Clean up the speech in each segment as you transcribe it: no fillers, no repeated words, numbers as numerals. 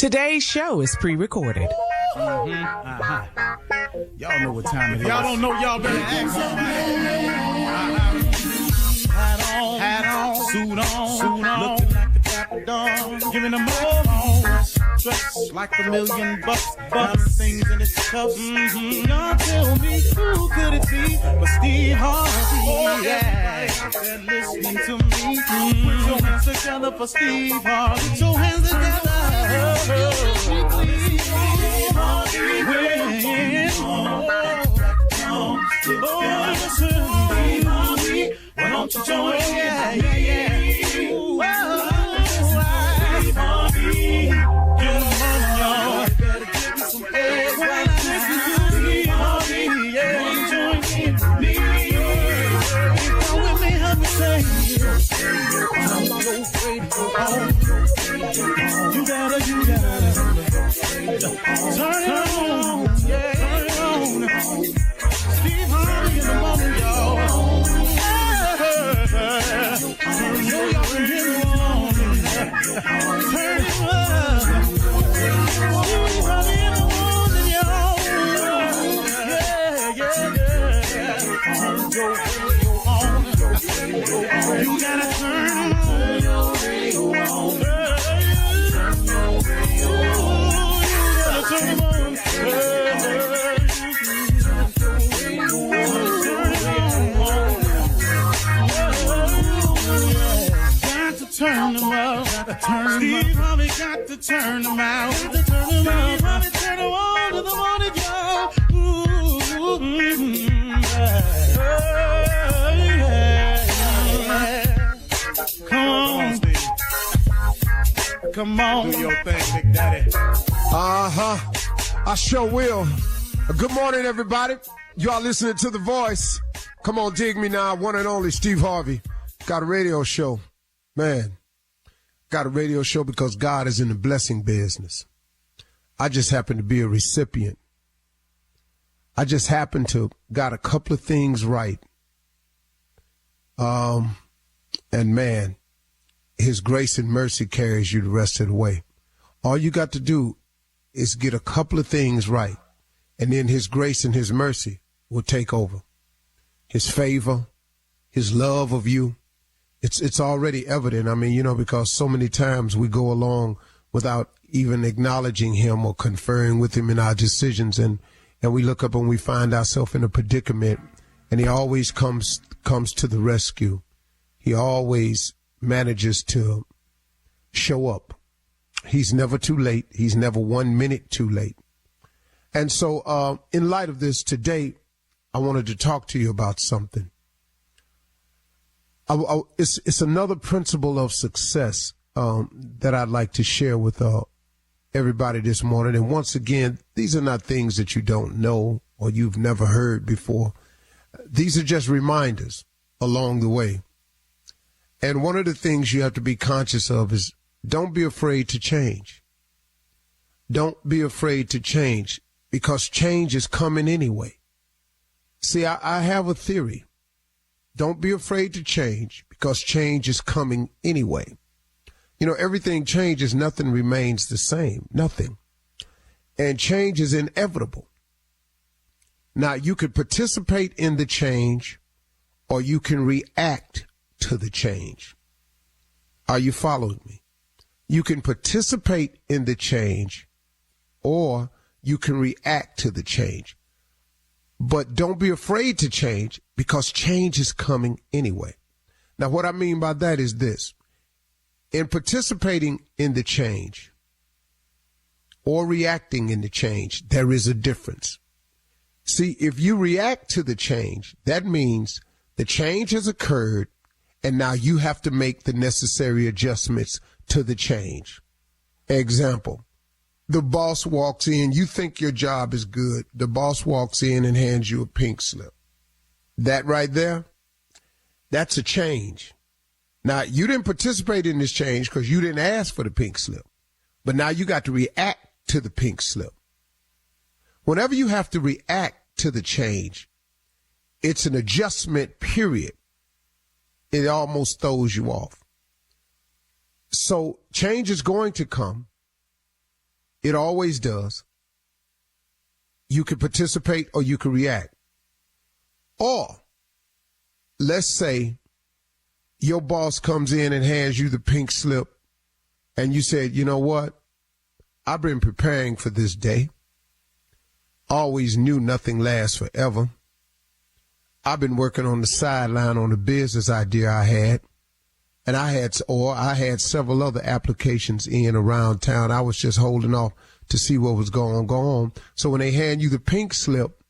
Today's show is pre-recorded. Y'all know what time it is. Y'all don't know, y'all better ask Hat on, suit on, looking like the Dapper Dawn, giving them all dressed like $1,000,000, diamond things in its cuffs. Y'all tell me who could it be but Steve Harvey? Oh, yeah, they're listening to me. Put your hands together for Steve Harvey. Put your hands together. Steve Harvey, why don't you join? Yeah. Steve Harvey, get on, y'all. Better give me some eggs right now. Steve Harvey, yeah, join me. Come with me, help me say, I'm so afraid to go home. You gotta turn it on, yeah, turn it on. Steve Harvey in the morning, y'all. You gotta turn your radio on. Turn them out. Steve Harvey got to turn them out. Steve Harvey turn them on to the morning, y'all. Come on, Steve. Come on. Do your thing, Big Daddy. I sure will. Good morning, everybody. You are listening to The Voice. Come on, dig me now. One and only Steve Harvey. Got a radio show. Man, got a radio show because God is in the blessing business. I just happen to be a recipient. I just happen to got a couple of things right. And man, his grace and mercy carries you the rest of the way. All you got to do is get a couple of things right, and then his grace and his mercy will take over. His favor, his love of you. It's already evident. I mean, because so many times we go along without even acknowledging him or conferring with him in our decisions. And we look up and we find ourselves in a predicament, and he always comes to the rescue. He always manages to show up. He's never too late. He's never 1 minute too late. And so in light of this today, I wanted to talk to you about something. It's another principle of success that I'd like to share with everybody this morning. And once again, these are not things that you don't know or you've never heard before. These are just reminders along the way. And one of the things you have to be conscious of is don't be afraid to change. Don't be afraid to change, because change is coming anyway. See, I have a theory. Don't be afraid to change, because change is coming anyway. Everything changes, nothing remains the same, nothing. And change is inevitable. Now, you could participate in the change, or you can react to the change. Are you following me? You can participate in the change, or you can react to the change. But don't be afraid to change, because change is coming anyway. Now, what I mean by that is this. In participating in the change or reacting in the change, there is a difference. See, if you react to the change, that means the change has occurred, and now you have to make the necessary adjustments to the change. Example. The boss walks in, you think your job is good. The boss walks in and hands you a pink slip. That right there, that's a change. Now, you didn't participate in this change because you didn't ask for the pink slip. But now you got to react to the pink slip. Whenever you have to react to the change, it's an adjustment period. It almost throws you off. So change is going to come. It always does. You can participate or you can react. Or let's say your boss comes in and hands you the pink slip and you said, you know what? I've been preparing for this day. Always knew nothing lasts forever. I've been working on the sideline on the business idea I had. And I had several other applications in around town. I was just holding off to see what was going on. So when they hand you the pink slip,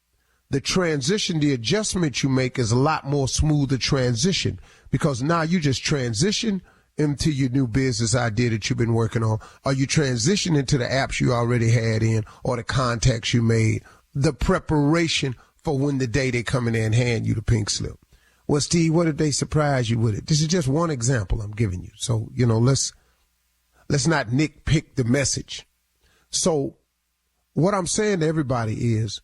the transition, the adjustment you make is a lot more smoother transition, because now you just transition into your new business idea that you've been working on, or you transition into the apps you already had in, or the contacts you made, the preparation for when the day they come in there and hand you the pink slip. Well, Steve, what if they surprise you with it? This is just one example I'm giving you. So, let's not nitpick the message. So what I'm saying to everybody is,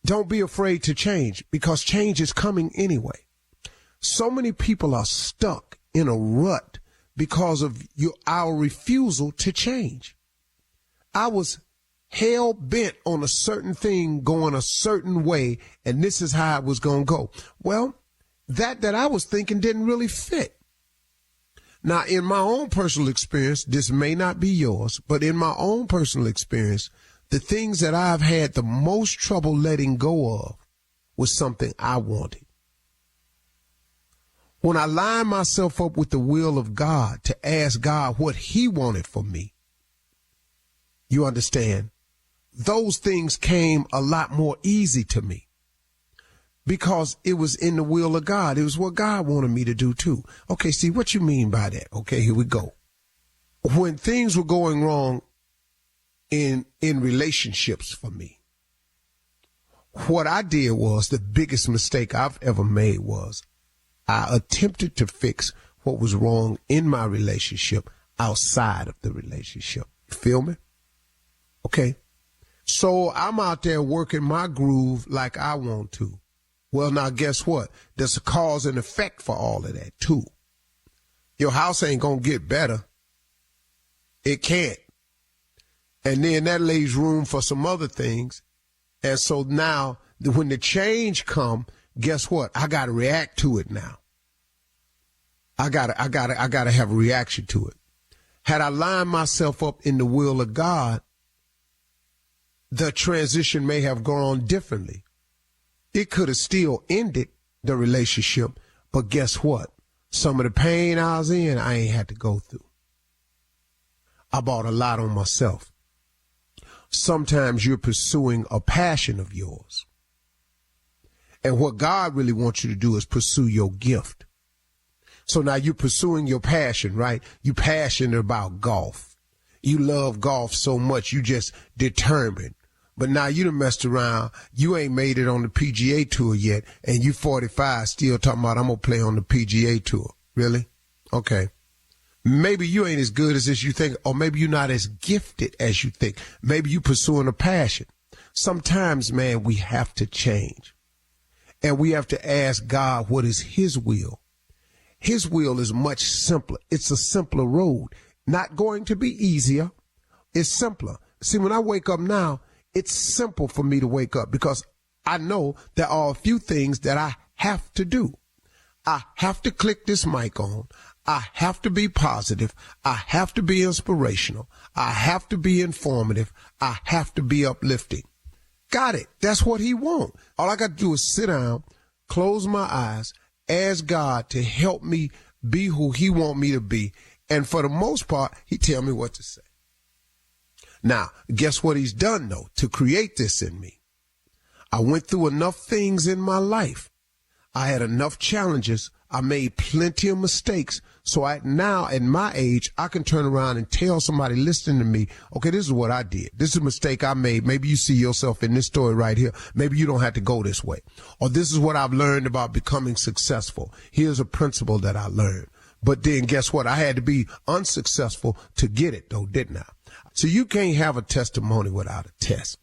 don't be afraid to change, because change is coming anyway. So many people are stuck in a rut because of our refusal to change. I was hell bent on a certain thing going a certain way, and this is how it was going to go. Well, that I was thinking didn't really fit. Now, in my own personal experience, this may not be yours, but in my own personal experience, the things that I've had the most trouble letting go of was something I wanted. When I lined myself up with the will of God to ask God what he wanted for me, you understand, those things came a lot more easy to me because it was in the will of God. It was what God wanted me to do too. Okay, see what you mean by that. Okay, here we go. When things were going wrong in relationships for me, what I did was, the biggest mistake I've ever made was, I attempted to fix what was wrong in my relationship outside of the relationship. You feel me? Okay. So I'm out there working my groove like I want to. Well, now guess what? There's a cause and effect for all of that too. Your house ain't gonna get better. It can't. And then that leaves room for some other things. And so now when the change come, guess what? I got to react to it now. I got to have a reaction to it. Had I lined myself up in the will of God, the transition may have gone differently. It could have still ended the relationship, but guess what? Some of the pain I was in, I ain't had to go through. I bought a lot on myself. Sometimes you're pursuing a passion of yours. And what God really wants you to do is pursue your gift. So now you're pursuing your passion, right? You're passionate about golf. You love golf so much, you just determined. But now you done messed around. You ain't made it on the PGA Tour yet, and you 45 still talking about, I'm going to play on the PGA Tour. Really? Okay. Maybe you ain't as good as you think, or maybe you're not as gifted as you think. Maybe you pursuing a passion. Sometimes, man, we have to change. And we have to ask God what is his will. His will is much simpler. It's a simpler road. Not going to be easier. It's simpler. See, when I wake up now, it's simple for me to wake up because I know there are a few things that I have to do. I have to click this mic on. I have to be positive. I have to be inspirational. I have to be informative. I have to be uplifting. Got it. That's what he wants. All I got to do is sit down, close my eyes, ask God to help me be who he want me to be. And for the most part, he tell me what to say. Now, guess what he's done, though, to create this in me? I went through enough things in my life. I had enough challenges. I made plenty of mistakes. So now at my age, I can turn around and tell somebody listening to me, okay, this is what I did. This is a mistake I made. Maybe you see yourself in this story right here. Maybe you don't have to go this way. Or this is what I've learned about becoming successful. Here's a principle that I learned. But then guess what? I had to be unsuccessful to get it, though, didn't I? So you can't have a testimony without a test.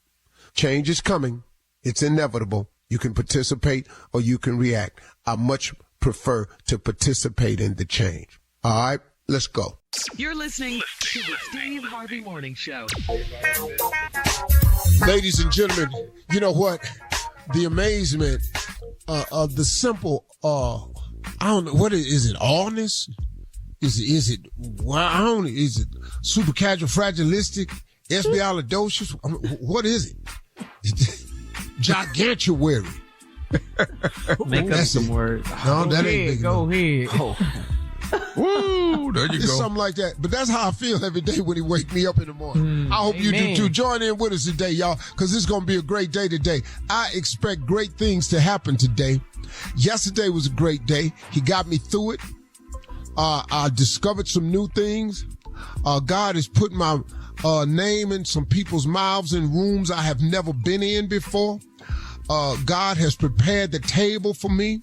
Change is coming. It's inevitable. You can participate or you can react. I much prefer to participate in the change. All right, Let's go. You're listening to the Steve Harvey Morning Show. Ladies and gentlemen, you know what? The amazement of the simple, I don't know, what is it, allness? Is it supercalifragilistic, espialidocious? I mean, what is it? Gigantuary. Make up some words. No, that ain't big Go ahead. Oh. Woo, there you It's go. something like that. But that's how I feel every day when he wake me up in the morning. I hope you do too. Join in with us today, y'all, because it's going to be a great day today. I expect great things to happen today. Yesterday was a great day. He got me through it. I discovered some new things. God has put my name in some people's mouths in rooms I have never been in before. God has prepared the table for me.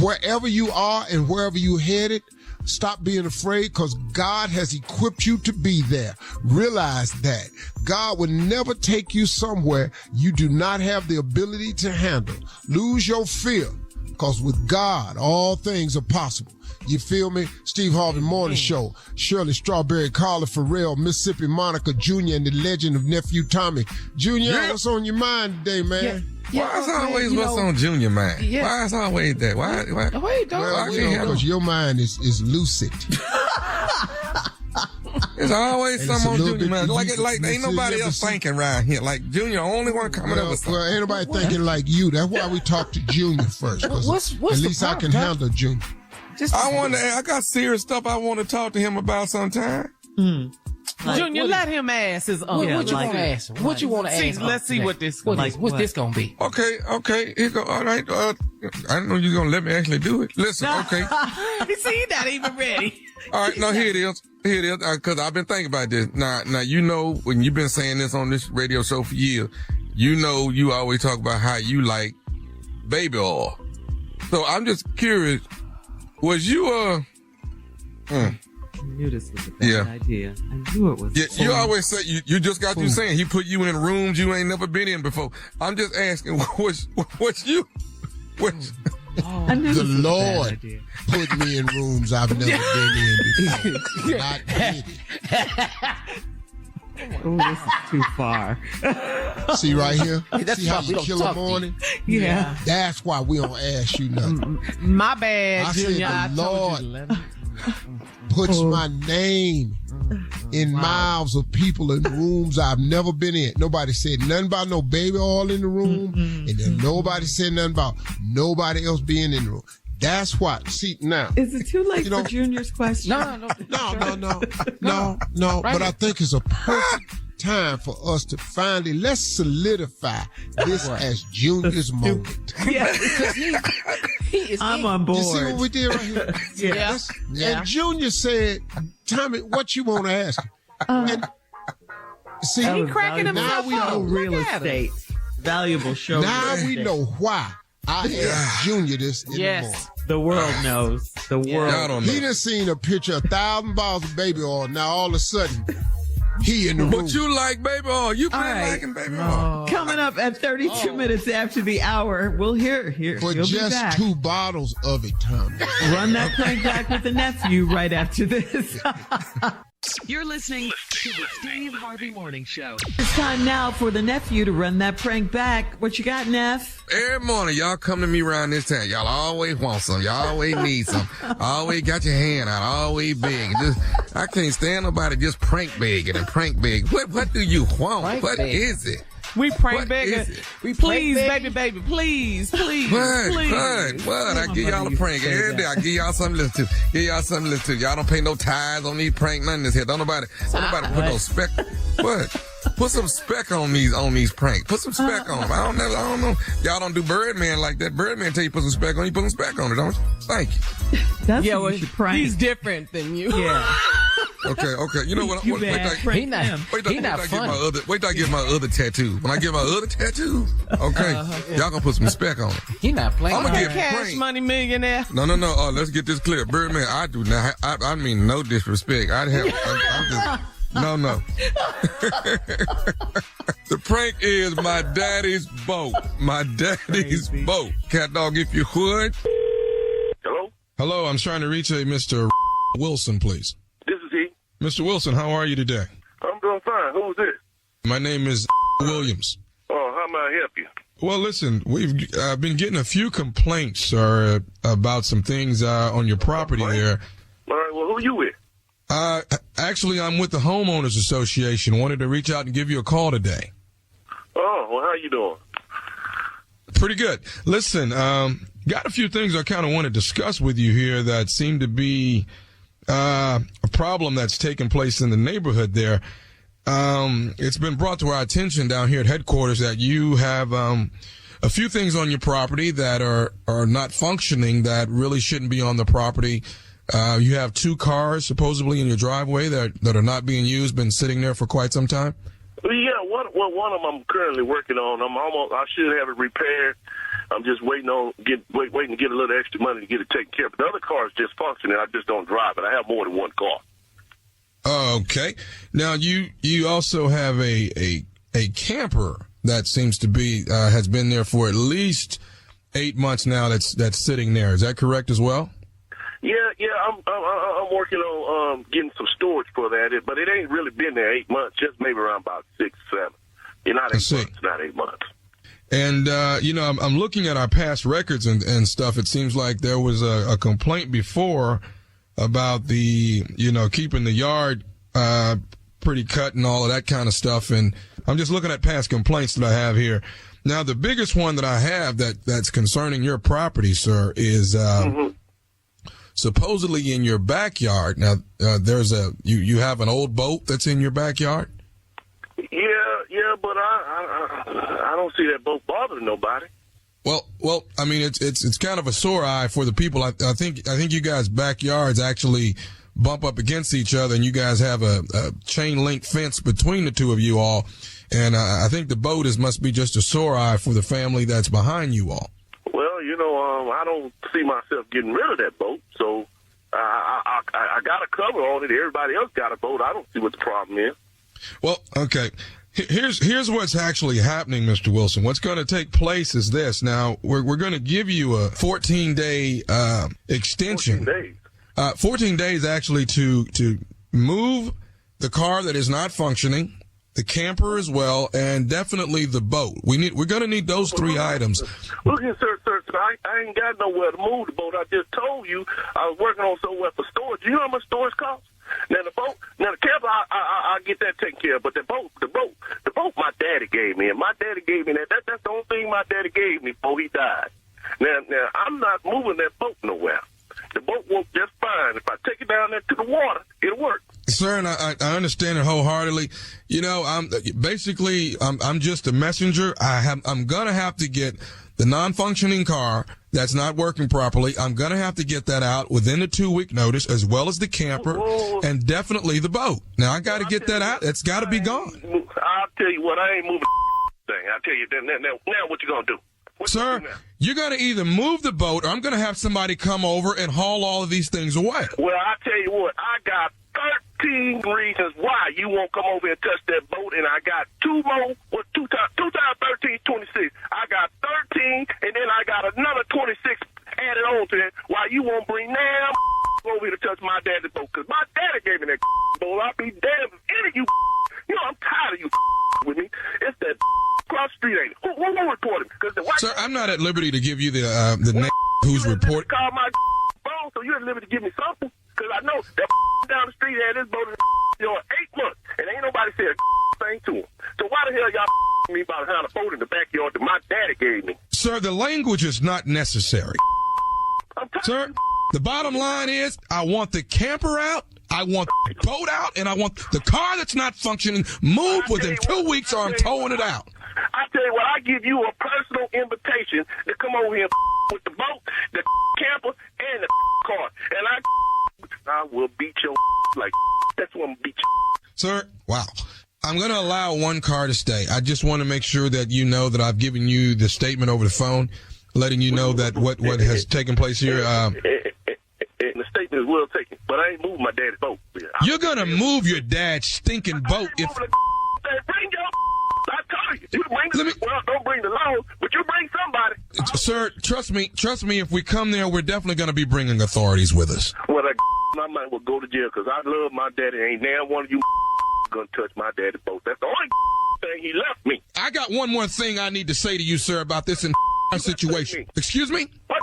Wherever you are and wherever you headed, stop being afraid, because God has equipped you to be there. Realize that God would never take you somewhere you do not have the ability to handle. Lose your fear, because with God, all things are possible. You feel me? Steve Harvey Morning Show. Shirley Strawberry, Carla Farrell, Mississippi Monica Jr., and the legend of Nephew Tommy. Junior, what's on your mind today, man? Why is always what's on Junior mind? Yeah. Why is always that? Why? Wait, don't. Well, Because your mind is lucid. There's always And it's something a on little Junior bit- mind. Like ain't nobody else thinking around here. Like Junior, only one coming up with something. Well, ain't nobody thinking like you. That's why we talk to Junior first. 'Cause What's at the least I can problem, handle Junior. I got serious stuff I want to talk to him about sometime. Junior, let him ask his uncle. What you want to ask? What you want to ask? Let's see what this What's this gonna be? Okay. Here go. All right. I didn't know you were gonna let me actually do it. Listen, okay. See, he's not even ready. All right, no, here it is. Because I've been thinking about this. Now, you know, when you've been saying this on this radio show for years, you know you always talk about how you like baby oil. So I'm just curious, was you, I knew this was a bad idea. I knew it was. Yeah, you always say, you just got you saying, he put you in rooms you ain't never been in before. I'm just asking, what's you? I knew The this was a bad Lord idea. put me in rooms I've never been in before. Not Diddy. Oh, this is too far. See right here? That's See how why we you don't kill a talk to you. morning? Yeah. That's why we don't ask you nothing. My bad, I said Junior. the I told Lord you to let him. puts my name in mouths of people in rooms I've never been in. Nobody said nothing about no baby oil in the room, and then nobody said nothing about nobody else being in the room. That's why. See, now. Is it too late You know- for Junior's question? No. But I think it's a perfect time for us to finally, let's solidify this as Junior's moment. Yeah, because he is. I'm on board. You see what we did right here? Yeah. And Junior said, Tommy, what you want to ask him? And see, That He was cracking valuable. himself Now we up. know real Look at him. estate. Valuable show. now real we estate. know why I asked Junior this in the morning. Yes. The world knows. The Y'all world. don't He know. done seen a picture of 1,000 bottles of baby oil. Now all of a sudden, he in the room. But you like baby oil. You been All right. liking baby oil. Coming up at 32 minutes after the hour, we'll hear. for He'll be just back. 2 bottles of it, Tommy. Run that prank back with the nephew right after this. You're listening to the Steve Harvey Morning Show. It's time now for the nephew to run that prank back. What you got, Neff? Every morning, y'all come to me around this time. Y'all always want some. Y'all always need some. Always got your hand out. Always big. I can't stand nobody just prank begging and prank beg. What do you want? Prank What beg. is it? We prank What begging. is it? We please, baby, please. What? I give y'all a prank every day. I give y'all something to listen to. Y'all don't pay no tithes on these prank nothing this here. Don't nobody put no spec. What? Put some spec on these pranks. Put some spec on them. I don't know. Y'all don't do Birdman like that. Birdman tell you put some spec on. You put some spec on it, don't you? Thank you. That's Yeah, what well, you should prank. he's different than you. Yeah. Okay. You know what? You Wait bad. till Prank him. I get my other tattoo. When I get my other tattoo, okay, y'all gonna put some spec on it. He not playing. I'ma Okay, get Cash pranked. Money Millionaire. No. Let's get this clear. Birdman, I do not. I mean, no disrespect. I'm just. No. The prank is my daddy's boat. My daddy's boat. Cat dog, if you would. Hello? Hello, I'm trying to reach a Mr. Wilson, please. This is he. Mr. Wilson, how are you today? I'm doing fine. Who's this? My name is Williams. Oh, how may I help you? Well, listen, we've been getting a few complaints, sir, about some things on your property there. All right, well, who you with? Actually, I'm with the Homeowners Association. Wanted to reach out and give you a call today. Oh, well, how you doing? Pretty good. Listen, got a few things I kind of want to discuss with you here that seem to be a problem that's taking place in the neighborhood there. It's been brought to our attention down here at headquarters that you have a few things on your property that are not functioning that really shouldn't be on the property. You have 2 cars supposedly in your driveway that are not being used, been sitting there for quite some time. Yeah, one of them I'm currently working on. I should have it repaired. I'm just waiting to get a little extra money to get it taken care of. But the other car is just functioning. I just don't drive it. I have more than one car. Okay. Now you also have a camper that seems to be has been there for at least 8 months now. That's sitting there. Is that correct as well? Yeah. I'm working on getting some storage for that, but it ain't really been there 8 months. Just maybe around about 6, 7. Not 8 months. Not 8 months. And I'm looking at our past records and stuff. It seems like there was a complaint before about the keeping the yard pretty cut and all of that kind of stuff. And I'm just looking at past complaints that I have here. Now, the biggest one that I have that's concerning your property, sir, is supposedly in your backyard. Now, there's you have an old boat that's in your backyard? Yeah, but I don't see that boat bothering nobody. Well, I mean, it's kind of a sore eye for the people. I think you guys' backyards actually bump up against each other, and you guys have a chain link fence between the two of you all. And I think the boat must be just a sore eye for the family that's behind you all. Well, I don't see myself getting rid of that boat, so I got a cover on it. Everybody else got a boat. I don't see what the problem is. Well, okay. Here's what's actually happening, Mr. Wilson. What's going to take place is this. Now, we're going to give you a 14-day extension. 14 days. 14 days actually to move the car that is not functioning, the camper as well, and definitely the boat. We're going to need those 3 items. Look here, sir, I ain't got nowhere to move the boat. I just told you I was working on somewhere for storage. You know how much storage costs? Now the camper, I'll get that taken care of. But the boat, my daddy gave me, and my daddy gave me that. That's the only thing my daddy gave me before he died. Now I'm not moving that boat nowhere. The boat works just fine. If I take it down there to the water, it'll work. Sir, and I understand it wholeheartedly. I'm just a messenger. I'm gonna have to get the non-functioning car that's not working properly. I'm gonna have to get that out within the 2-week notice, as well as the camper and definitely the boat. Now I got to get that out. It's got to be gone. I'll tell you what, I ain't moving thing. I'll tell you now what you gonna do? Sir, you're going to either move the boat or I'm going to have somebody come over and haul all of these things away. Well, I tell you what, I got 13 reasons why you won't come over and touch that boat, and I got 2 more. 2 times 13, 26. I got 13, and then I got another 26 added on to that why you won't bring damn over here to touch my daddy's boat, because my daddy gave me that boat. I'll be damned if any of you, I'm tired of you with me. It's that cross street, ain't it? Who reported me? Sir, I'm not at liberty to give you the name who's reported. Call my phone, so you're at liberty to give me something, because I know that down the street had this boat in 8 months, and ain't nobody said a thing to him. So why the hell y'all me about having a boat in the backyard that my daddy gave me? Sir, the language is not necessary. Sir, the bottom line is I want the camper out, I want the boat out, and I want the car that's not functioning moved within 2 weeks or I'm towing it out. I tell you what, I give you a personal invitation to come over here with the boat, the camper, and the car. And I will beat your like that's what I'm gonna beat you. Sir, wow. I'm going to allow 1 car to stay. I just want to make sure that you know that I've given you the statement over the phone, letting you know that what has taken place here. And the statement is well taken, but I ain't moving my daddy's boat. You're going to move your dad's stinking boat if... Bring your I told you. You bring don't bring the law, but you bring somebody. Sir, trust me, if we come there, we're definitely going to be bringing authorities with us. Well, I might well go to jail because I love my daddy. Ain't now one of you gonna touch my daddy's boat. That's the only thing he left me. I got one more thing I need to say to you, sir, about this situation. Excuse me? What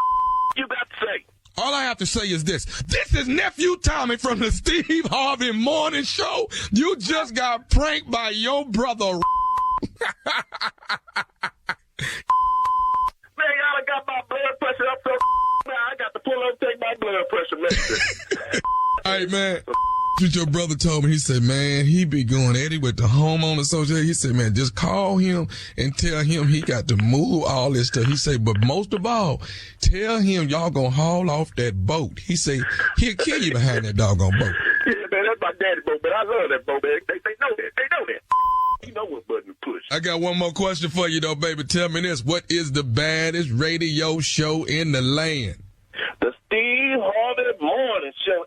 you got to say? All I have to say is this. This is Nephew Tommy from the Steve Harvey Morning Show. You just got pranked by your brother. Man, y'all got my blood pressure up so now I got to pull up and take my blood pressure medicine. Hey, man. What your brother told me, he said, man, he be going Eddie with the Homeowners Association. He said, man, just call him and tell him he got to move all this stuff. He said, but most of all, tell him y'all gonna haul off that boat. He said, he'll kill you behind that doggone boat. Yeah, man, that's my daddy's boat, but I love that boat, man. They know that. They know that. You know what button to push. I got one more question for you, though, baby. Tell me this. What is the baddest radio show in the land? The Steve Harvey Morning Show.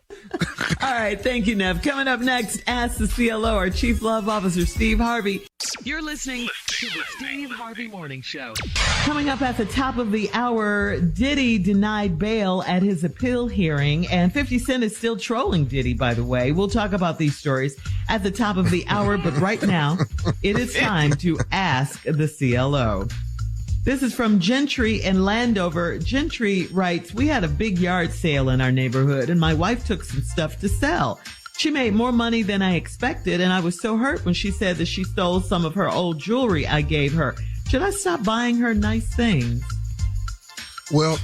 All right, thank you, Nev. Coming up next, Ask the CLO, our Chief Love Officer, Steve Harvey. You're listening to the Steve Harvey Morning Show. Coming up at the top of the hour, Diddy denied bail at his appeal hearing, and 50 Cent is still trolling Diddy, by the way. We'll talk about these stories at the top of the hour, but right now, it is time to Ask the CLO. This is from Gentry in Landover. Gentry writes, we had a big yard sale in our neighborhood and my wife took some stuff to sell. She made more money than I expected and I was so hurt when she said that she stole some of her old jewelry I gave her. Should I stop buying her nice things? Well,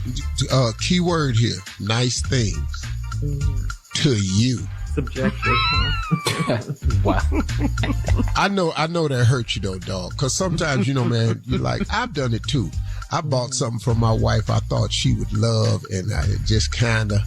key word here, nice things to you. Subjective, huh? Wow. I know that hurt you though, dog. Because sometimes, you know, man, you like, I've done it too. I bought something from my wife I thought she would love, and I just kind of,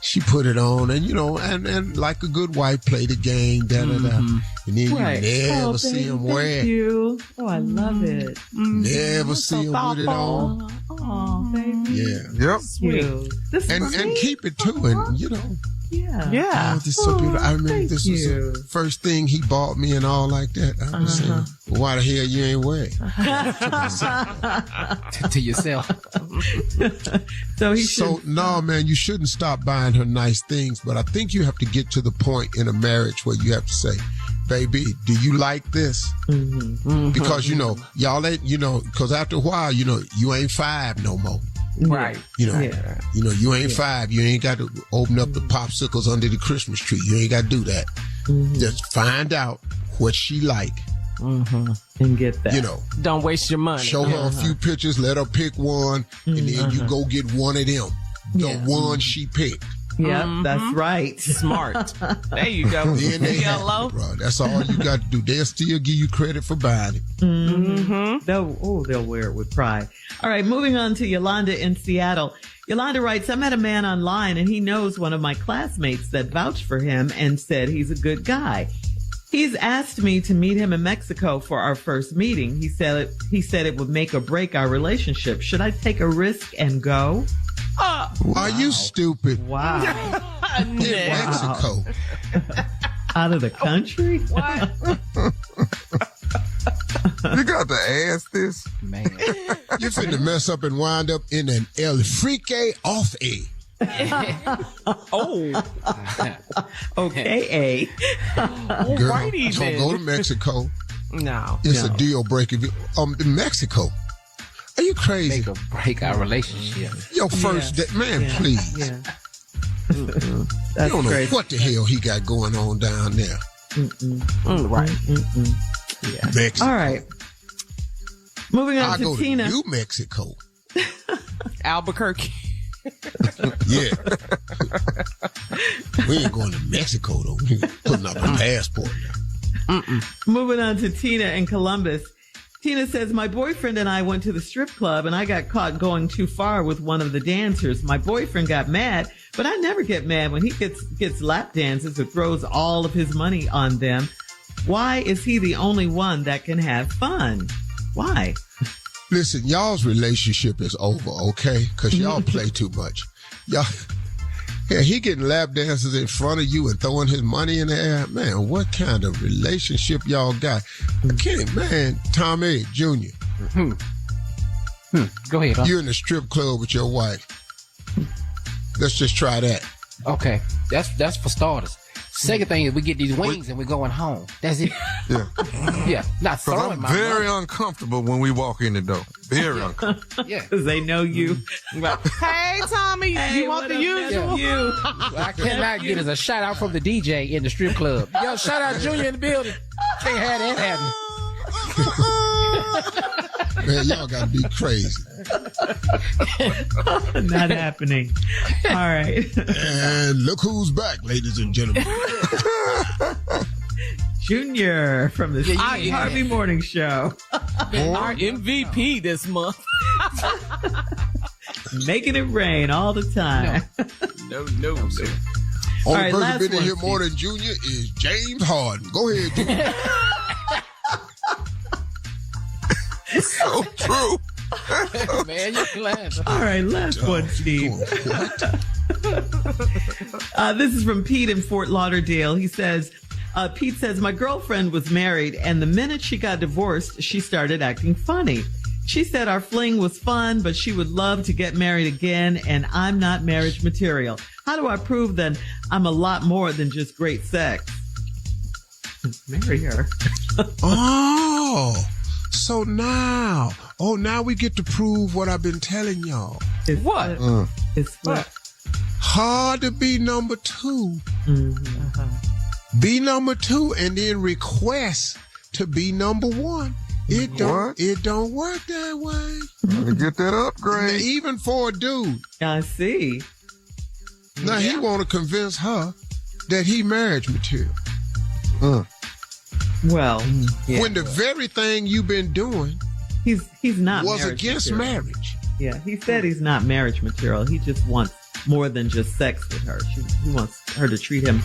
she put it on, and you know, and like a good wife, play the game, da-da-da. And then Right. you never see him wear it. Thank you. Oh, I love it. Never see him with it on. Oh, baby. Yeah. Yep. Cute. This is And keep it too, and you know. Yeah. Oh, this is so beautiful. I remember thank this was you. the first thing he bought me and all like that. I was saying, well, why the hell you ain't wearing? To yourself. No, man, you shouldn't stop buying her nice things, but I think you have to get to the point in a marriage where you have to say, baby, do you like this? Because, you know, y'all ain't, you know, because after a while, you know, you ain't 5 no more. Right. You know, Yeah. you ain't 5. You ain't got to open up the popsicles under the Christmas tree. You ain't got to do that. Just find out what she like. And get that. You know, Don't waste your money. show her a few pictures, let her pick one, and then you go get one of them. The one she picked. Yep, that's right. Smart. There you go. Then they happy, bro. That's all you got to do. They'll still give you credit for buying it. They'll wear it with pride. All right, moving on to Yolanda in Seattle. Yolanda writes, I met a man online and he knows one of my classmates that vouched for him and said he's a good guy. He's asked me to meet him in Mexico for our first meeting. He said it would make or break our relationship. Should I take a risk and go? Are you stupid? Wow. In Mexico. Out of the country? What? You got to ask this. Man. You finna mess up and wind up in an El Frique off A. Oh. Okay, Girl, Alrighty don't then. go to Mexico. No. It's a deal breaker. In Mexico. Are you crazy? Make or break our relationship. Your first day. Man, please. Yeah. You That's don't know crazy. what the hell he got going on down there. Right. Mexico. All right. Moving on I to go Tina. to New Mexico. Albuquerque. Yeah. We ain't going to Mexico, though. We putting up a passport now. Moving on to Tina in Columbus. Tina says, my boyfriend and I went to the strip club and I got caught going too far with one of the dancers. My boyfriend got mad, but I never get mad when he gets lap dances or throws all of his money on them. Why is he the only one that can have fun? Why? Listen, y'all's relationship is over, okay? Because y'all play too much. Yeah, he getting lap dances in front of you and throwing his money in the air. Man, what kind of relationship y'all got? I can't, man. Tommy Jr. Go ahead. You're in the strip club with your wife. Let's just try that. Okay, that's for starters. Second thing is we get these wings and we're going home. That's it. Yeah. Yeah, not throwing I'm my very money. uncomfortable when we walk in the door. Very uncomfortable. Yeah. Because they know you. Hey, Tommy, you want the usual? You. What I cannot get is a shout out from the DJ in the strip club. Yo, shout out Junior in the building. Can't have that happening. Man, y'all got to be crazy. Not happening. All right. And look who's back, ladies and gentlemen. Junior from the Harvey Morning Show. Our MVP this month. Making it rain all the time. No. Only right, person last been in one, here more than Junior is James Harden. Go ahead, Junior. So true. Man, you laughing. All right, last one, Steve. This is from Pete in Fort Lauderdale. He says, Pete says, my girlfriend was married, and the minute she got divorced, she started acting funny. She said our fling was fun, but she would love to get married again, and I'm not marriage material. How do I prove that I'm a lot more than just great sex? Marry her. So now we get to prove what I've been telling y'all. It's What? It's what? Hard to be number two. Mm-hmm. Be number two and then request to be number one. It don't work that way. Gotta get that upgrade. Even for a dude. I see. Now he want to convince her that he marriage material. Well, yeah. When the very thing you've been doing he's not was marriage against material. marriage. Yeah, he said he's not marriage material. He just wants more than just sex with her. He wants her to treat him,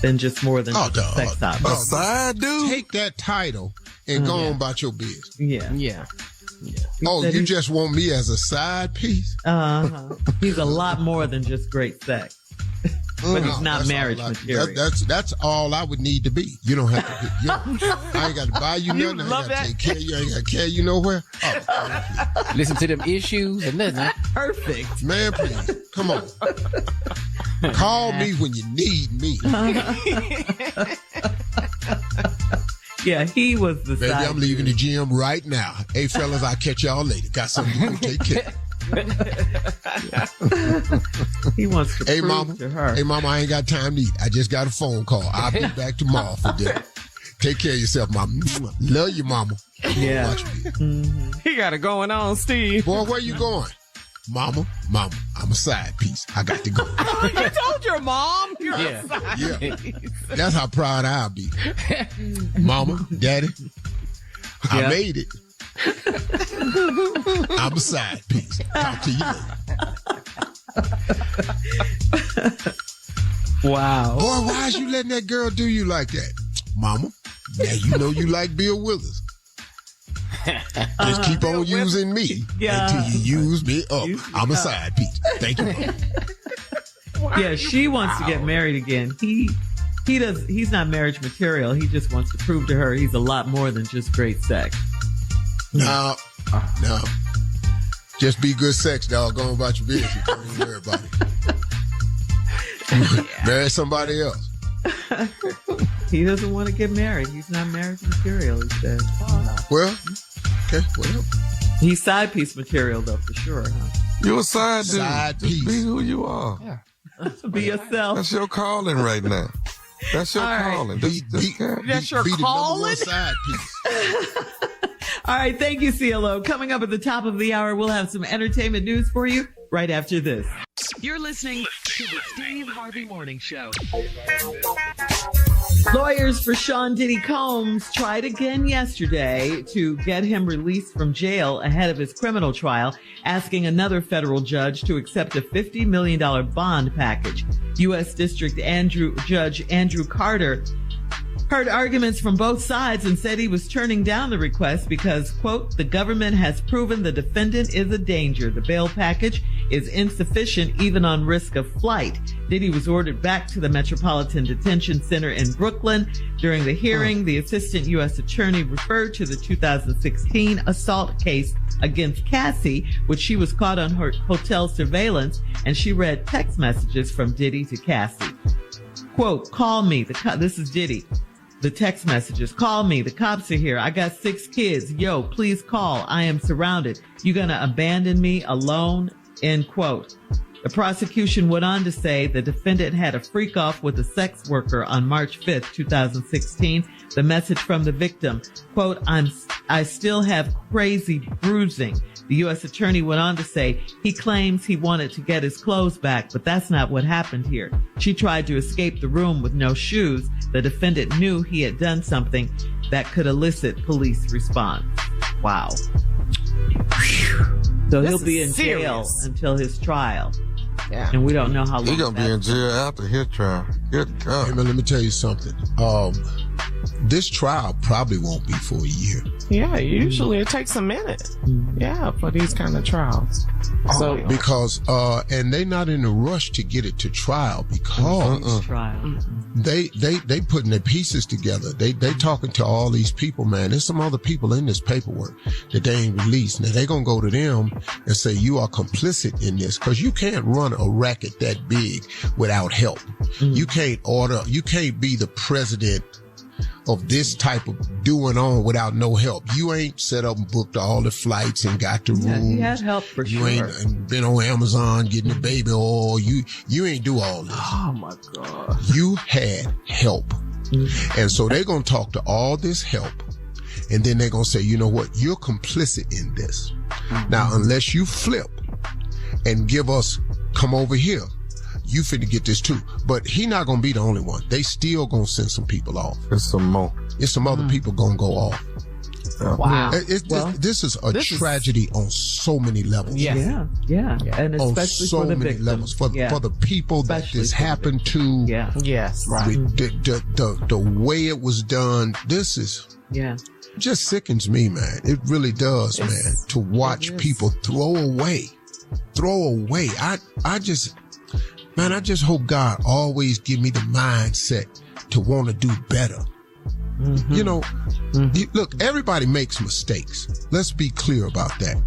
than just more than just a sex object. A side dude. Take that title and go on about your business. Yeah. Yeah. He Oh, said you he's- just want me as a side piece? He's a lot more than just great sex. But he's not that's marriage all material. That's all I would need to be. You don't have to be. I ain't got to buy you nothing. I ain't love got to that? take care of you. I ain't got to carry you nowhere. Oh, Listen to them issues and nothing. Perfect. man, please. Come on. Call me when you need me. Yeah, he was the Baby, side I'm leaving the gym right now. Hey, fellas, I'll catch y'all later. Got something to do. Take care. He wants to Hey, prove mama. to her. Hey, mama, I ain't got time to eat. I just got a phone call. I'll be back tomorrow for dinner. Take care of yourself, mama. Love you, mama. Yeah. Watch me. He got it going on, Steve. Boy, where you going? Mama, I'm a side piece. I got to go. You told your mom. You're Yeah. a side. Yeah. That's how proud I'll be. Mama, daddy, I Yeah. made it. I'm a side piece. Talk to you later. Wow. Boy, why is you letting that girl do you like that? Mama, now you know you like Bill Withers. Just keep on using me until you use me up. I'm a side piece. Thank you. Yeah, she wants to get married again. He's not marriage material. He just wants to prove to her he's a lot more than just great sex. No. Just be good sex, dog. Go on about your business. Don't even worry about it. Marry somebody else. He doesn't want to get married. He's not marriage material, he says. Well, okay, whatever. He's side piece material, though, for sure, huh? You a side dude. Side Just piece. be who you are. Yeah. Be yourself. That's your calling right now. That's your All right. calling. Be Just That's your the number calling? one side piece. All right, thank you, CLO. Coming up at the top of the hour, we'll have some entertainment news for you right after this. You're listening to the Steve Harvey Morning Show. Lawyers for Sean Diddy Combs tried again yesterday to get him released from jail ahead of his criminal trial, asking another federal judge to accept a $50 million bond package. U.S. District Judge Andrew Carter heard arguments from both sides and said he was turning down the request because, quote, the government has proven the defendant is a danger. The bail package is insufficient even on risk of flight. Diddy was ordered back to the Metropolitan Detention Center in Brooklyn. During the hearing, the assistant U.S. attorney referred to the 2016 assault case against Cassie, which she was caught on her hotel surveillance, and she read text messages from Diddy to Cassie. Quote, call me. This is Diddy. The text messages. Call me. The cops are here. I got 6 kids. Yo, please call. I am surrounded. You gonna abandon me alone? End quote. The prosecution went on to say the defendant had a freak off with a sex worker on March 5th, 2016. The message from the victim, quote, I still have crazy bruising. The U.S. attorney went on to say he claims he wanted to get his clothes back, but that's not what happened here. She tried to escape the room with no shoes. The defendant knew he had done something that could elicit police response. Wow. So he'll be in jail until his trial. Yeah. And we don't know how long. He's going to be in jail after his trial. Good God. Hey, man, let me tell you something. This trial probably won't be for a year. Yeah, usually it takes a minute. Yeah, for these kind of trials. So because and they not in a rush to get it to trial because they putting their pieces together. They talking to all these people, man. There's some other people in this paperwork that they ain't released. Now they gonna go to them and say you are complicit in this because you can't run a racket that big without help. You can't be the president of this type of doing on without no help. You ain't set up and booked all the flights and got the room. He had help for you sure. You ain't been on Amazon getting the baby oil. You ain't do all this. Oh my God. You had help. And so they're going to talk to all this help. And then they're going to say, you know what? You're complicit in this. Now, unless you flip and come over here, you finna get this too. But he not gonna be the only one. They still gonna send some people off. There's some more. It's some other people gonna go off. Wow. This is a tragedy on so many levels. Yes. Yeah. And especially so for the many victim. levels. For the people Especially that this happened to. Yeah. Yes. Right. The way it was done, this is just sickens me, man. It really does, man. To watch people throw away. I just hope God always give me the mindset to want to do better. You know, look, everybody makes mistakes. Let's be clear about that.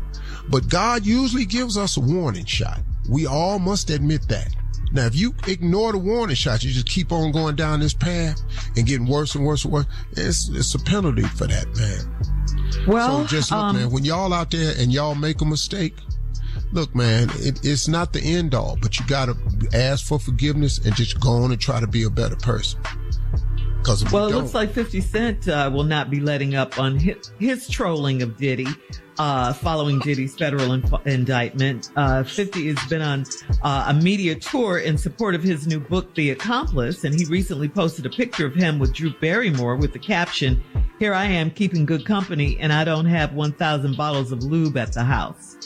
But God usually gives us a warning shot. We all must admit that. Now, if you ignore the warning shots, you just keep on going down this path and getting worse and worse and worse, it's a penalty for that, man. Well, so just look, man, when y'all out there and y'all make a mistake, look, man, it's not the end all, but you got to ask for forgiveness and just go on and try to be a better person. It looks like 50 Cent will not be letting up on his trolling of Diddy following Diddy's federal indictment. 50 has been on a media tour in support of his new book, The Accomplice, and he recently posted a picture of him with Drew Barrymore with the caption, "Here I am keeping good company, and I don't have 1,000 bottles of lube at the house."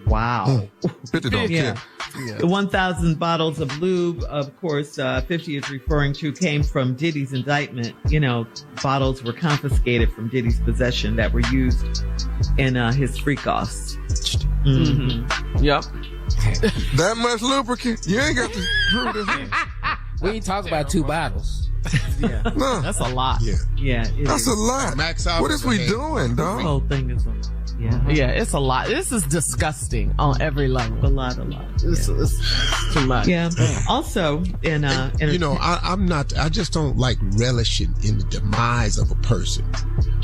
Wow. 50 don't care. The 1,000 bottles of lube, of course, 50 is referring to, came from Diddy's indictment. You know, bottles were confiscated from Diddy's possession that were used in his freak-offs. Yep. That much lubricant? You ain't got to prove this. We ain't talking about 2 bottles. No. That's a lot. Yeah. That's a lot. Max out. What is we doing, dog? The whole thing is a lot. Yeah, it's a lot. This is disgusting on every level. A lot. It's too much. Yeah. Also, I just don't like relishing in the demise of a person,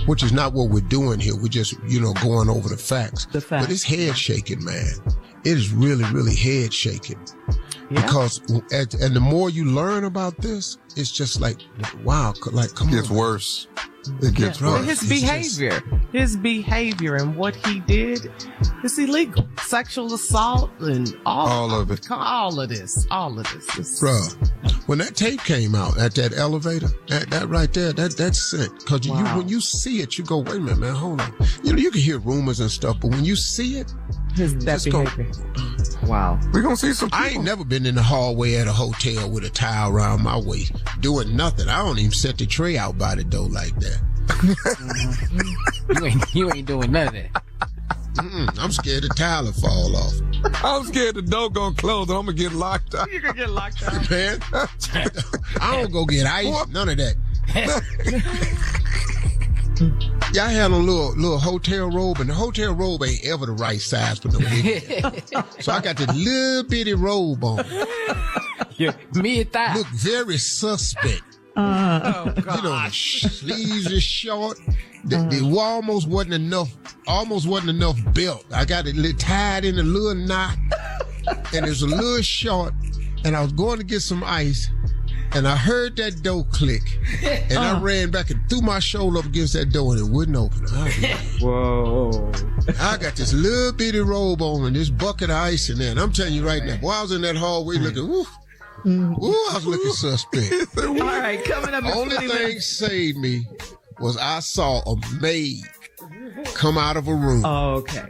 which is not what we're doing here. We're just, going over the facts. But it's head shaking, man. It is really, really head shaking. Yeah. Because, and the more you learn about this, it's just like, wow, like, come on. It gets worse. It gets worse. His behavior and what he did is illegal. Sexual assault and all of it. All of this. Bruh, when that tape came out at that elevator, that right there, that's sick. Because when you see it, you go, wait a minute, man, hold on. You can hear rumors and stuff, but when you see it, that behavior. Wow. We're going to see some people. I ain't never been in the hallway at a hotel with a towel around my waist doing nothing. I don't even set the tray out by the door like that. You ain't doing none of that. I'm scared the tile will fall off. I'm scared the door gonna close and I'm gonna get locked out. You're gonna get locked out. Man, I don't go get ice. None of that. Y'all had a little hotel robe, and the hotel robe ain't ever the right size for no big. So I got this little bitty robe on. Yeah, mid-thigh. Look very suspect. Oh, God. You know, the sleeves is short. The almost wasn't enough belt. I got it tied in a little knot, and it's a little short. And I was going to get some ice, and I heard that door click, and I ran back and threw my shoulder up against that door, and it wouldn't open. Whoa. I got this little bitty robe on and this bucket of ice in there. And I'm telling you right now, boy, I was in that hallway looking, ooh, I was looking suspect. All right, coming up. Only thing saved me was I saw a maid come out of a room. Oh, okay.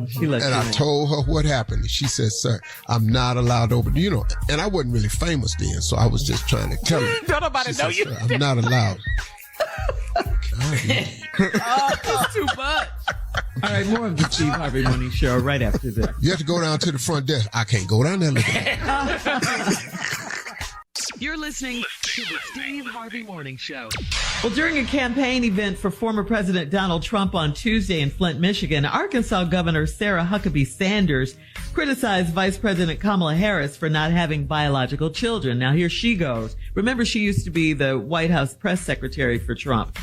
She let and you I in. told her what happened. And she said, sir, I'm not allowed over. You know, and I wasn't really famous then, so I was just trying to tell her. Don't nobody know you. Sir, I'm not allowed. It's too much. All right, more of the Steve Harvey Morning Show right after this. You have to go down to the front desk. I can't go down there looking at You're listening to the Steve Harvey Morning Show. Well, during a campaign event for former President Donald Trump on Tuesday in Flint, Michigan, Arkansas Governor Sarah Huckabee Sanders criticized Vice President Kamala Harris for not having biological children. Now, here she goes. Remember, she used to be the White House press secretary for Trump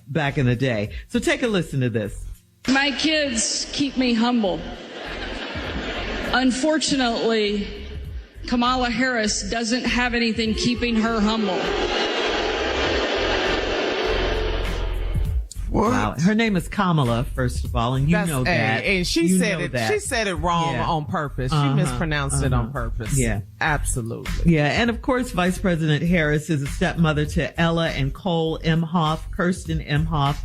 back in the day. So take a listen to this. My kids keep me humble. Unfortunately, Kamala Harris doesn't have anything keeping her humble. What? Wow. Her name is Kamala, first of all, and you know that. And she You said know it. that. She said it wrong on purpose. She mispronounced it on purpose. Yeah. Absolutely. Yeah, and of course, Vice President Harris is a stepmother to Ella and Cole Emhoff, Kirsten Emhoff,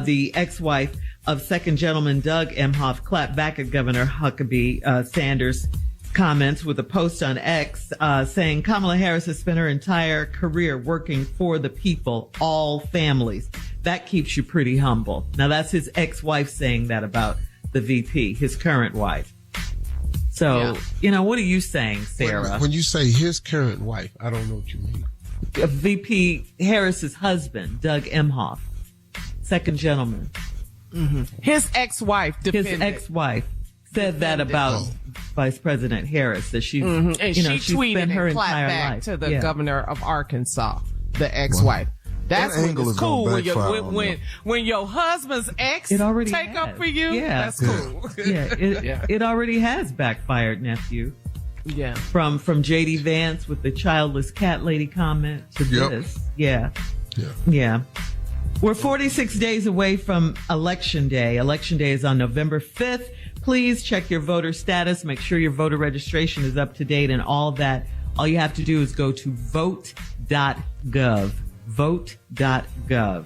the ex-wife of Second Gentleman Doug Emhoff, clapped back at Governor Huckabee Sanders' comments with a post on X saying Kamala Harris has spent her entire career working for the people, all families. That keeps you pretty humble. Now, that's his ex-wife saying that about the VP, his current wife. So, what are you saying, Sarah? When you say his current wife, I don't know what you mean. VP Harris's husband, Doug Emhoff, second gentleman. Mm-hmm. His ex-wife defended. His ex-wife said that about Vice President Harris, that she's, and she she's tweeted spent her and clapped entire back life to the governor of Arkansas, the ex-wife. That's That angle when it's is cool gonna backfire on when your husband's ex It already take has. up for you. Yeah. That's cool. It already has backfired, nephew. Yeah. From J.D. Vance with the childless cat lady comment to this. Yeah. We're 46 days away from Election Day. Election Day is on November 5th. Please check your voter status. Make sure your voter registration is up to date and all that. All you have to do is go to vote.gov. Vote.gov.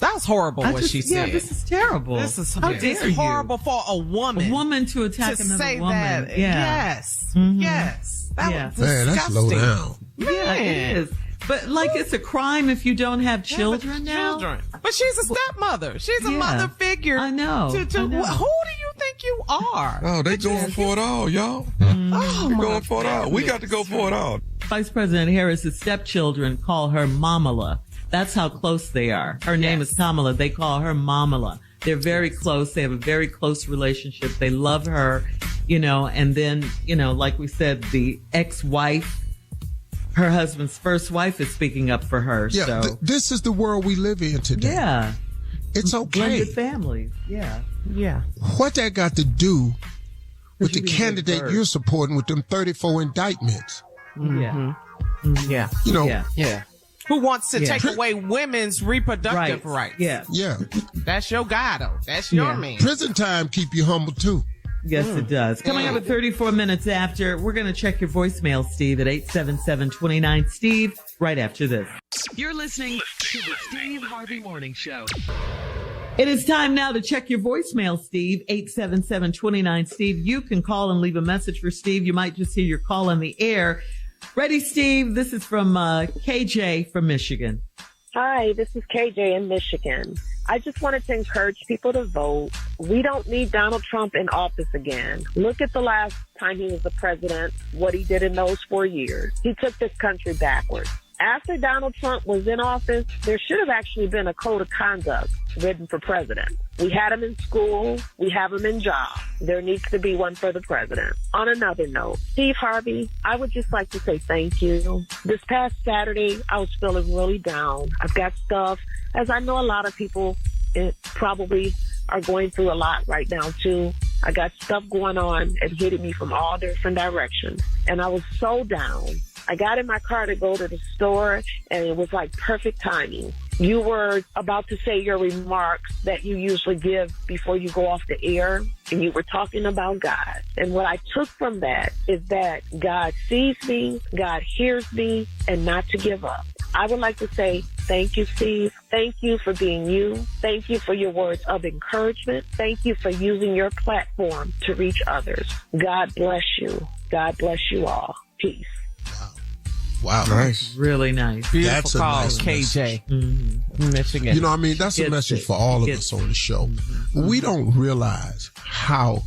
That was horrible what she said. Yeah, this is terrible. This is How dare you? horrible for a woman. A woman to attack to another say woman. that. Yeah. Yes. Mhm. Yes. That was Man, that's low disgusting. down. Yeah, it is. But it's a crime if you don't have children now. Children. But she's a stepmother. She's a mother figure. I know. To, I know. Who do you think you are? Oh, they going for it all, y'all. Oh, my Going for it all. We got to go for it all. Vice President Harris's stepchildren call her Mamala. That's how close they are. Her name is Kamala. They call her Mamala. They're very close. They have a very close relationship. They love her, and then, like we said, the ex-wife, her husband's first wife, is speaking up for her. Yeah, So this is the world we live in today. yeah, It's okay. blended families. Yeah. Yeah. What that got to do with the you be a candidate bird. you're supporting with them 34 indictments? Yeah. Yeah. Yeah. Who wants to Yeah. take away women's reproductive rights? Yeah. Yeah. That's your guy, though. That's your Yeah. man. Prison time keep you humble, too. Yes, it does. Coming up at 34 minutes after, we're going to check your voicemail, Steve, at 877-29-STEVE, right after this. You're listening to the Steve Harvey Morning Show. It is time now to check your voicemail, Steve, 877-29-STEVE. You can call and leave a message for Steve. You might just hear your call on the air. Ready, Steve? This is from KJ from Michigan. Hi, this is KJ in Michigan. I just wanted to encourage people to vote. We don't need Donald Trump in office again. Look at the last time he was the president, what he did in those 4 years. He took this country backwards. After Donald Trump was in office, there should have actually been a code of conduct written for president. We had him in school. We have him in jobs. There needs to be one for the president. On another note, Steve Harvey, I would just like to say thank you. This past Saturday, I was feeling really down. I've got stuff, as I know a lot of people probably are going through a lot right now, too. I got stuff going on and hitting me from all different directions. And I was so down. I got in my car to go to the store, and it was like perfect timing. You were about to say your remarks that you usually give before you go off the air, and you were talking about God. And what I took from that is that God sees me, God hears me, and not to give up. I would like to say thank you, Steve. Thank you for being you. Thank you for your words of encouragement. Thank you for using your platform to reach others. God bless you. God bless you all. Peace. Wow. Nice. Really nice. Beautiful That's a call, nice KJ. Mm-hmm. Michigan. You know, I mean, that's a message for all of us on the show. Mm-hmm. We don't realize how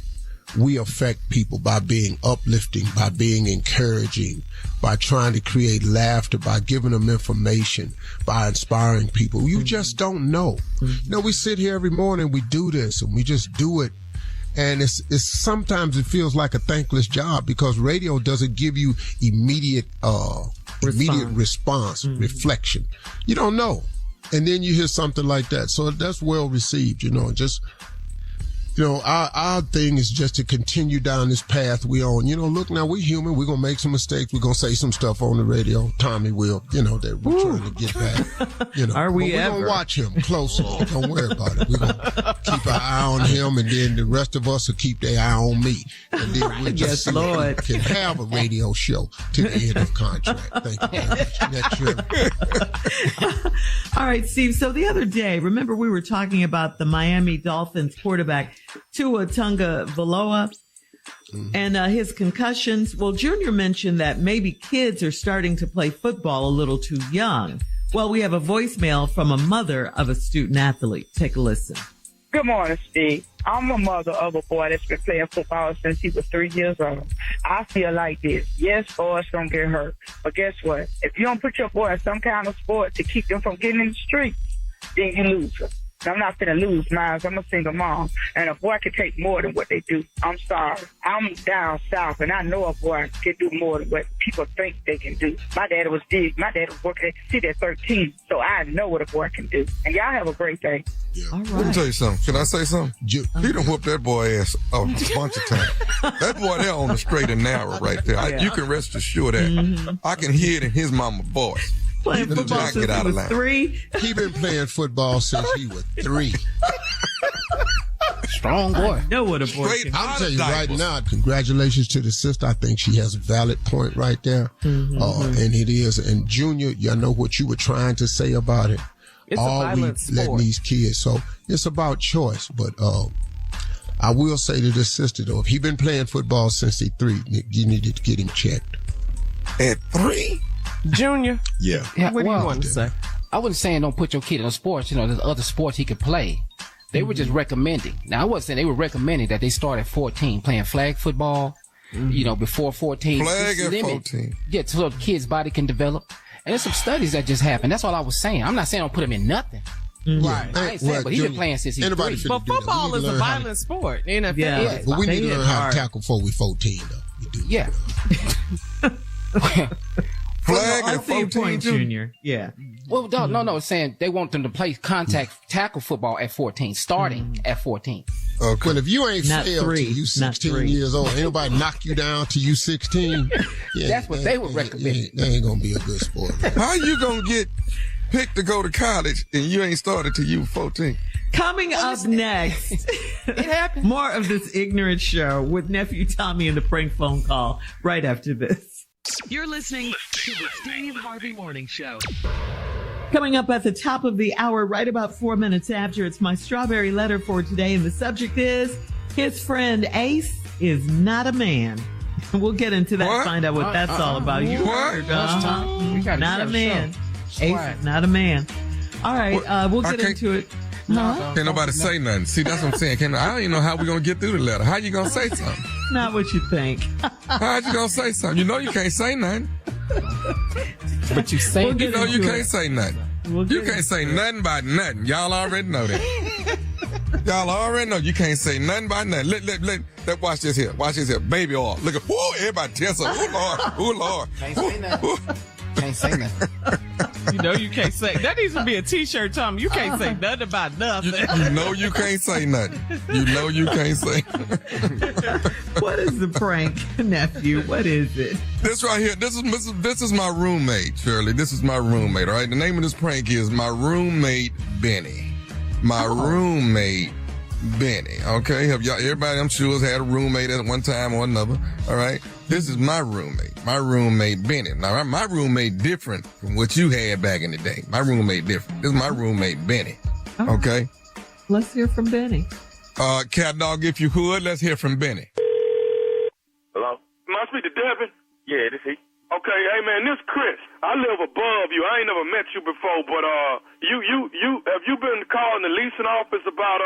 we affect people by being uplifting, by being encouraging, by trying to create laughter, by giving them information, by inspiring people. You just don't know. You know, we sit here every morning, we do this, and we just do it. And it's sometimes it feels like a thankless job because radio doesn't give you immediate response, reflection. You don't know. And then you hear something like that. So that's well received, you know, just, you know, our thing is just to continue down this path we on. You know, look, now we're human. We're going to make some mistakes. We're going to say some stuff on the radio. Tommy will, you know, that we're trying to get back. You know, are we we're going to watch him closely. Don't worry about it. We're going to keep our eye on him, and then the rest of us will keep their eye on me. And then we'll just see if we can have a radio show to the end of contract. Thank you very much. Next year. All right, Steve. So the other day, remember we were talking about the Miami Dolphins quarterback Tua Tagovailoa and his concussions. Well, Junior mentioned that maybe kids are starting to play football a little too young. Well, we have a voicemail from a mother of a student athlete. Take a listen. Good morning, Steve. I'm a mother of a boy that's been playing football since he was 3 years old. I feel like this. Yes, boys don't get hurt. But guess what? If you don't put your boy in some kind of sport to keep them from getting in the streets, then you lose them. I'm not going to lose mine. I'm a single mom. And a boy can take more than what they do. I'm sorry. I'm down south, and I know a boy can do more than what people think they can do. My dad was working at the city at 13, so I know what a boy can do. And y'all have a great day. Yeah. All right. Let me tell you something. Can I say something? He done whooped that boy ass a bunch of times. That boy there on the straight and narrow right there. You can rest assured that. I can hear it in his mama voice. Playing football since he was 3. He been playing football since he was 3. Strong boy. I know what a boy can do. I'll tell you right now, congratulations to the sister. I think she has a valid point right there. And it is. And Junior, I know what you were trying to say about it. It's a violent sport. Letting these kids. So it's about choice. But I will say to the sister, though, if he been playing football since he's 3, you need to get him checked. At 3? Junior? Yeah. What do you want to say? I wasn't saying don't put your kid in sports. You know, there's other sports he could play. They were just recommending. Now, I wasn't saying they were recommending that they start at 14 playing flag football, you know, before 14. Flag at 14. Yeah, so the kid's body can develop. And there's some studies that just happened. That's all I was saying. I'm not saying don't put him in nothing. Right. I ain't saying, but he's been playing since he's 3. But football is a violent sport. NFL. Yeah. But we need to learn how to tackle before we're 14, though. We do. Yeah. Flag I at see your 14, point, Junior. Yeah. Well, no, it's saying they want them to play contact tackle football at 14, starting at 14. Okay. Well, if you ain't Not failed 3, till you not 16 3. years old, ain't nobody knock you down till you 16. Yeah, That's what they would recommend. That ain't gonna be a good sport. How you gonna get picked to go to college and you ain't started till you 14? Coming up next, It happened. more of this ignorant show with nephew Tommy and the prank phone call right after this. You're listening to the Steve Harvey Morning Show. Coming up at the top of the hour, right about 4 minutes after, it's my strawberry letter for today. And the subject is, his friend Ace is not a man. We'll get into that, What? find out what that's all about. You What? heard, We gotta not a show. man. Show. Ace is not a man. All right, we'll get into it. Can't nobody say nothing. See, that's what I'm saying. I don't even know how we're going to get through the letter. How you going to say something? Not what you think. How you going to say something? You know you can't say nothing. But you say you know you can't say nothing. You can't say nothing about nothing. Y'all already know that. Y'all already know you can't say nothing about nothing. Let watch this here. Watch this here. Baby oil. Look at, whoo, everybody tell us. Oh, Lord. Can't say nothing. Can't say nothing. You know you can't say. That needs to be a T-shirt, Tom. You can't say nothing about nothing. You know you can't say nothing. You know you can't say. What is the prank, nephew? What is it? This right here. This is my roommate, Shirley. This is my roommate. All right. The name of this prank is my roommate Benny. My roommate Benny. Okay. Have y'all? Everybody, I'm sure, has had a roommate at one time or another. All right. This is my roommate. My roommate Benny. Now, my roommate different from what you had back in the day. My roommate different. This is my roommate Benny. Okay. Let's hear from Benny. Cat Dog, if you could, let's hear from Benny. Hello? Must be the Devin? Yeah, this he. Okay, hey man, this Chris. I live above you. I ain't never met you before, but you have you been calling the leasing office about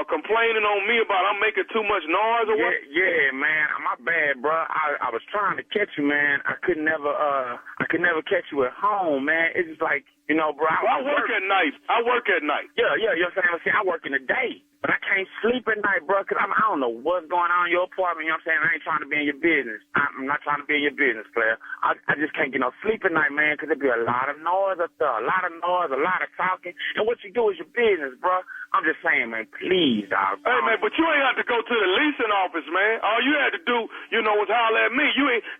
complaining on me about I'm making too much noise or what? Yeah, man. My bad, bro. I was trying to catch you, man. I could never catch you at home, man. It's just like, you know, bro. I work at night. I work at night. Yeah, you know what I'm saying? I work in the day. But I can't sleep at night, bro, because I don't know what's going on in your apartment. You know what I'm saying? I ain't trying to be in your business. I'm not trying to be in your business, player. I just can't get no sleep at night, man, because there be a lot of noise up there. A lot of noise, a lot of talking. And what you do is your business, bro. I'm just saying, man, please, dog. Hey, man, but you ain't have to go to the leasing office, man. All you had to do, you know, was holler at me.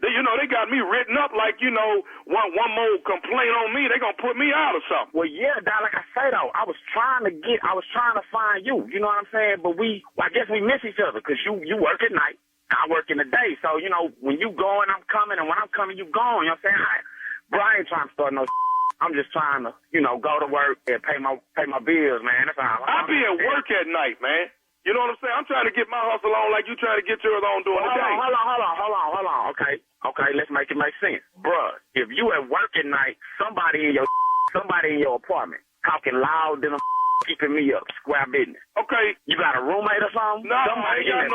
They got me written up like, you know, one more complaint on me, they gonna put me out or something. Well, yeah, dog, like I say, though, I was trying to find you. You know what I'm saying? But I guess we miss each other because you work at night. I work in the day. So, you know, when you going, I'm coming. And when I'm coming, you going. You know what I'm saying? I ain't trying to start no I'm just trying to, you know, go to work and pay my bills, man. That's all. I be at work at night, man. You know what I'm saying? I'm trying to get my hustle on like you trying to get yours on during the day. Hold on. Okay, let's make it make sense. Bruh, if you at work at night, somebody in your apartment talking loud than a keeping me up, square business. Okay. You got a roommate or something? No, I ain't got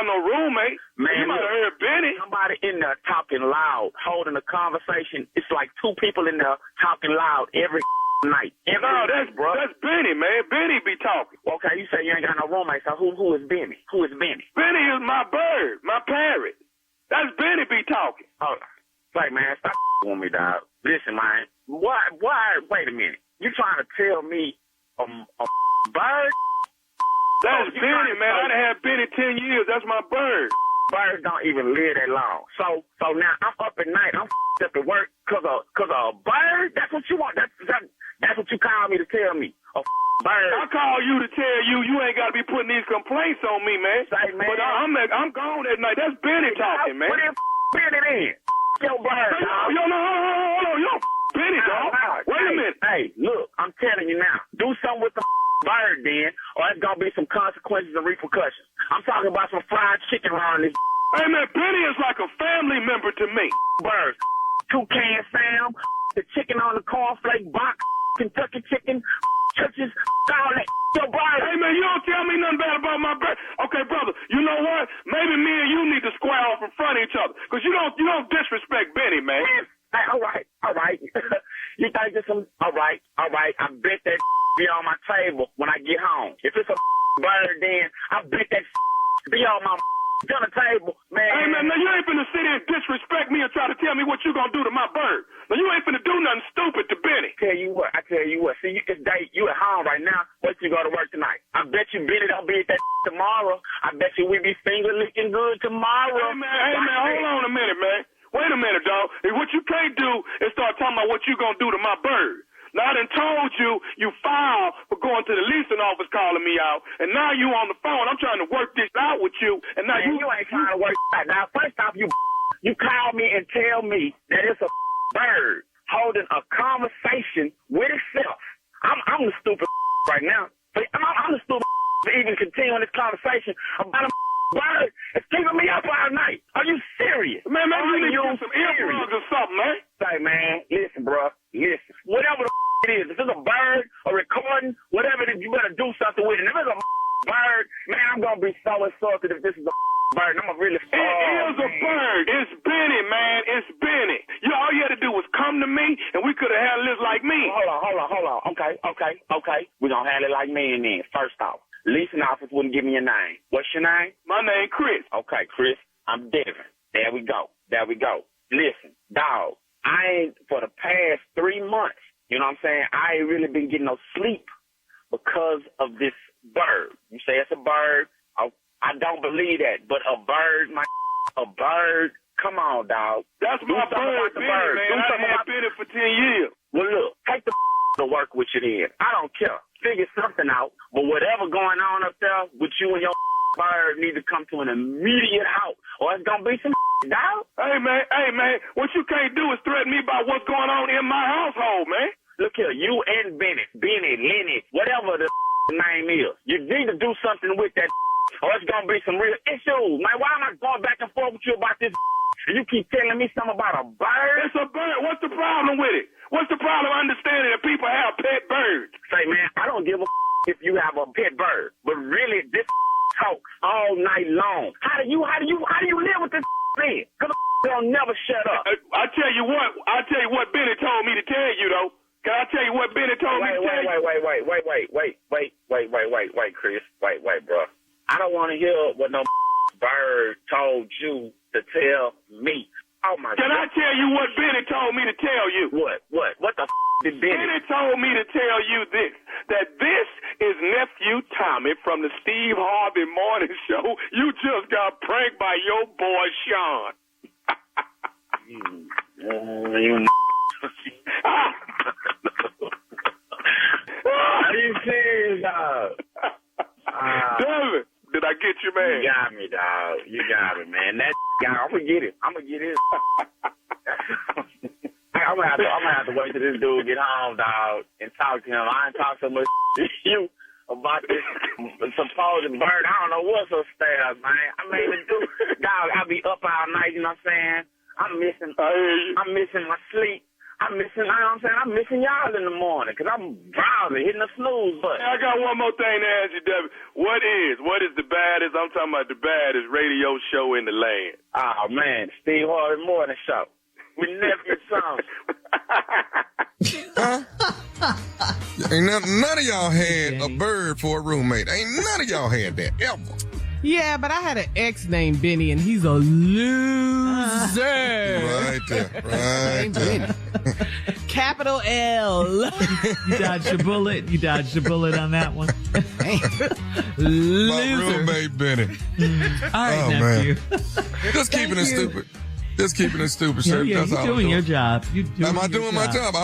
no roommate. Man, you might have heard Benny. Somebody in there talking loud, holding a conversation. It's like two people in there talking loud every night. That's Benny, man. Benny be talking. Okay, you say you ain't got no roommate, so who is Benny? Who is Benny? Benny is my bird, my parrot. That's Benny be talking. Oh, like, man, stop on me, dog. Listen, man. Why? Wait a minute. You trying to tell me a bird? That's Benny, man. I done had Benny 10 years. That's my bird. Birds don't even live that long. So now I'm up at night. I'm up at work because of a bird? That's what you want? That's what you call me to tell me? A bird? I call you to tell you ain't got to be putting these complaints on me, man. Say, man. But I'm gone at night. That's Benny talking, man. What if Benny then? Yo, bird, dog. Yo, no, hold on. Yo, Benny, dog. Wait a minute. Hey, look, I'm telling you now. Do something with the bird then, or it's going to be some consequences and repercussions. I'm talking about some fried chicken around this. Hey, man, Benny is like a family member to me. Bird, toucan Sam, the chicken on the cornflake box, Kentucky chicken, churches, all that. Yo, bird. Hey, man, you don't tell me nothing bad about my bird. Okay, brother, you know what? Maybe me and you need to square off in front of each other, because you don't disrespect Benny, man. Hey, all right. You think it's some, all right. I bet that be on my table when I get home. If it's a bird, then I bet that be on my dinner table, man. Hey, man, now you ain't finna sit here and disrespect me and try to tell me what you gonna do to my bird. Now, you ain't finna do nothing stupid to Benny. I tell you what. See, you at home right now. Wait till you go to work tonight. I bet you Benny don't be at that tomorrow. I bet you we be finger licking good tomorrow. Hey, man, hold on a minute, man. Wait a minute, dog. What you can't do is start talking about what you gonna do to my bird. Now, I done told you filed for going to the leasing office calling me out, and now you on the phone. I'm trying to work this out with you, and now man, you ain't trying to work that out. First off, you call me and tell me that it's a bird holding a conversation with itself. I'm the stupid right now. I'm the stupid to even continue this conversation about a bird. It's keeping me up all night. Are you serious? Man, maybe you need to get some earplugs or something, man. Say, man, listen, bro. Listen. Whatever the it is, if it's a bird bird, a recording, whatever it is, you better do something with it. And if it's a bird, man, I'm going to be so insulted if this is a bird. I'm going to really... It is a bird. It's Benny, man. It's Benny. All you had to do was come to me, and we could have handled this like me. Hold on. Okay. We're going to handle it like me and then. First off, leasing office wouldn't give me a name. What's your name? My name Chris. Okay, Chris. I'm Devin. There we go. Listen, dog, I ain't, for the past 3 months, you know what I'm saying, I ain't really been getting no sleep because of this bird. You say it's a bird. I don't believe that, but a bird, a bird, come on, dog. That's my bird, Benny, man. I had Benny for 10 years. Well, look, take the to work with you then. I don't care. Figure something out, but whatever going on up there with you and your bird need to come to an immediate halt, or it's going to be some dog. Hey, man, what you can't do is threaten me about what's going on in my household, man. Look here, you and Benny, Lenny, whatever the name is, you need to do something with that, or it's going to be some real issues. Man, why am I going back and forth with you about this, and you keep telling me something about a bird? It's a bird. What's the problem with it? What's the problem understanding that people have pet birds? Say, man, I don't give a if you have a pet bird, but really, this talks all night long. How do you live with this man? Because they'll never shut up. I tell you what Benny told me to tell you, though. Can I tell you what Benny told me to tell you? Wait, Chris. Wait, bro. I don't want to hear what no bird told you to tell me. Oh, my God. Can I tell you what Benny told me to tell you? What? What the did Benny? Benny told me to tell you this, that this is nephew Tommy from the Steve Harvey Morning Show. You just got pranked by your boy, Sean. Are you serious, dog? David, did I get you, man? You got me, dog. You got me, man. That guy, I'm gonna get it. I'm gonna have to wait till this dude get home, dog, and talk to him. I ain't talk so much to you about this supposed bird. I don't know what's upstairs, man. I mean, the dude, dog, I be up all night. You know what I'm saying? I'm missing my sleep. I'm missing y'all in the morning because I'm drowsy, hitting the snooze button. I got one more thing to ask you, Debbie. What is the baddest, I'm talking about the baddest radio show in the land? Oh, man, Steve Harvey Morning Show. With nephew Tom. Ain't none of y'all had a bird for a roommate. Ain't none of y'all had that, ever. Yeah, but I had an ex named Benny, and he's a loser. Right there. Capital L. You dodged a bullet on that one. My roommate, Benny. All right, nephew. Just keeping it stupid. Just keeping it stupid, sir. Yeah, That's you're all doing your job. Am I doing my job?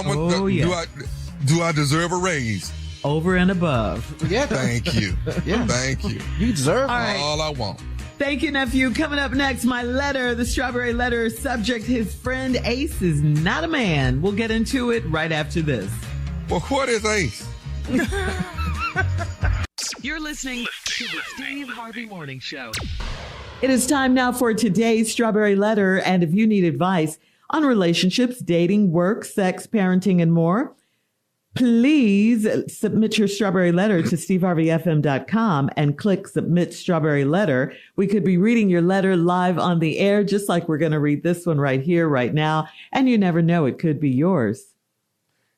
Do I deserve a raise? Over and above. Yeah. Thank you. Yeah. Thank you. You deserve all I want. Thank you, nephew. Coming up next, my letter, the strawberry letter. Subject, his friend Ace is not a man. We'll get into it right after this. Well, what is Ace? You're listening to the Steve Harvey Morning Show. It is time now for today's strawberry letter. And if you need advice on relationships, dating, work, sex, parenting, and more, please submit your strawberry letter to steveharveyfm.com and click submit strawberry letter. We could be reading your letter live on the air, just like we're going to read this one right here, right now. And you never know, it could be yours.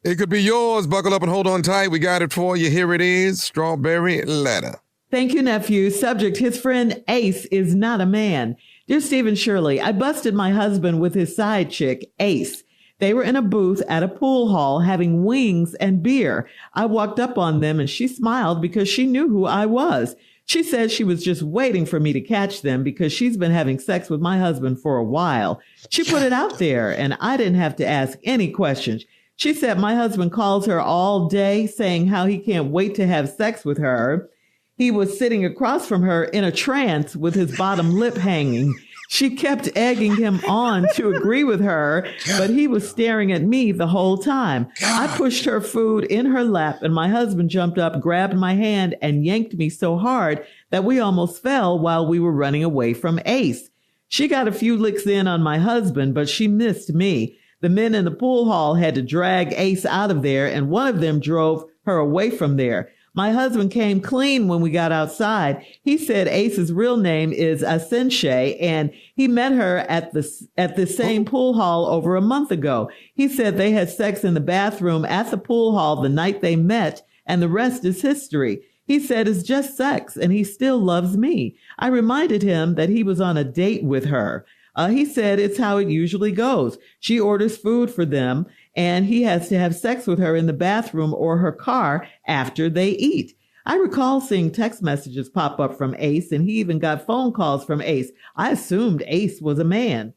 It could be yours. Buckle up and hold on tight. We got it for you. Here it is. Strawberry letter. Thank you, nephew. Subject, his friend Ace is not a man. Dear Steve and Shirley, I busted my husband with his side chick, Ace. They were in a booth at a pool hall having wings and beer. I walked up on them and she smiled because she knew who I was. She said she was just waiting for me to catch them because she's been having sex with my husband for a while. She put it out there and I didn't have to ask any questions. She said my husband calls her all day saying how he can't wait to have sex with her. He was sitting across from her in a trance with his bottom lip hanging. She kept egging him on to agree with her, but he was staring at me the whole time. I pushed her food in her lap and my husband jumped up, grabbed my hand and yanked me so hard that we almost fell while we were running away from Ace. She got a few licks in on my husband, but she missed me. The men in the pool hall had to drag Ace out of there and one of them drove her away from there. My husband came clean when we got outside. He said Ace's real name is Asenche, and he met her at the same pool hall over a month ago. He said they had sex in the bathroom at the pool hall the night they met, and the rest is history. He said it's just sex, and he still loves me. I reminded him that he was on a date with her. He said it's how it usually goes. She orders food for them, and he has to have sex with her in the bathroom or her car after they eat. I recall seeing text messages pop up from Ace, and he even got phone calls from Ace. I assumed Ace was a man.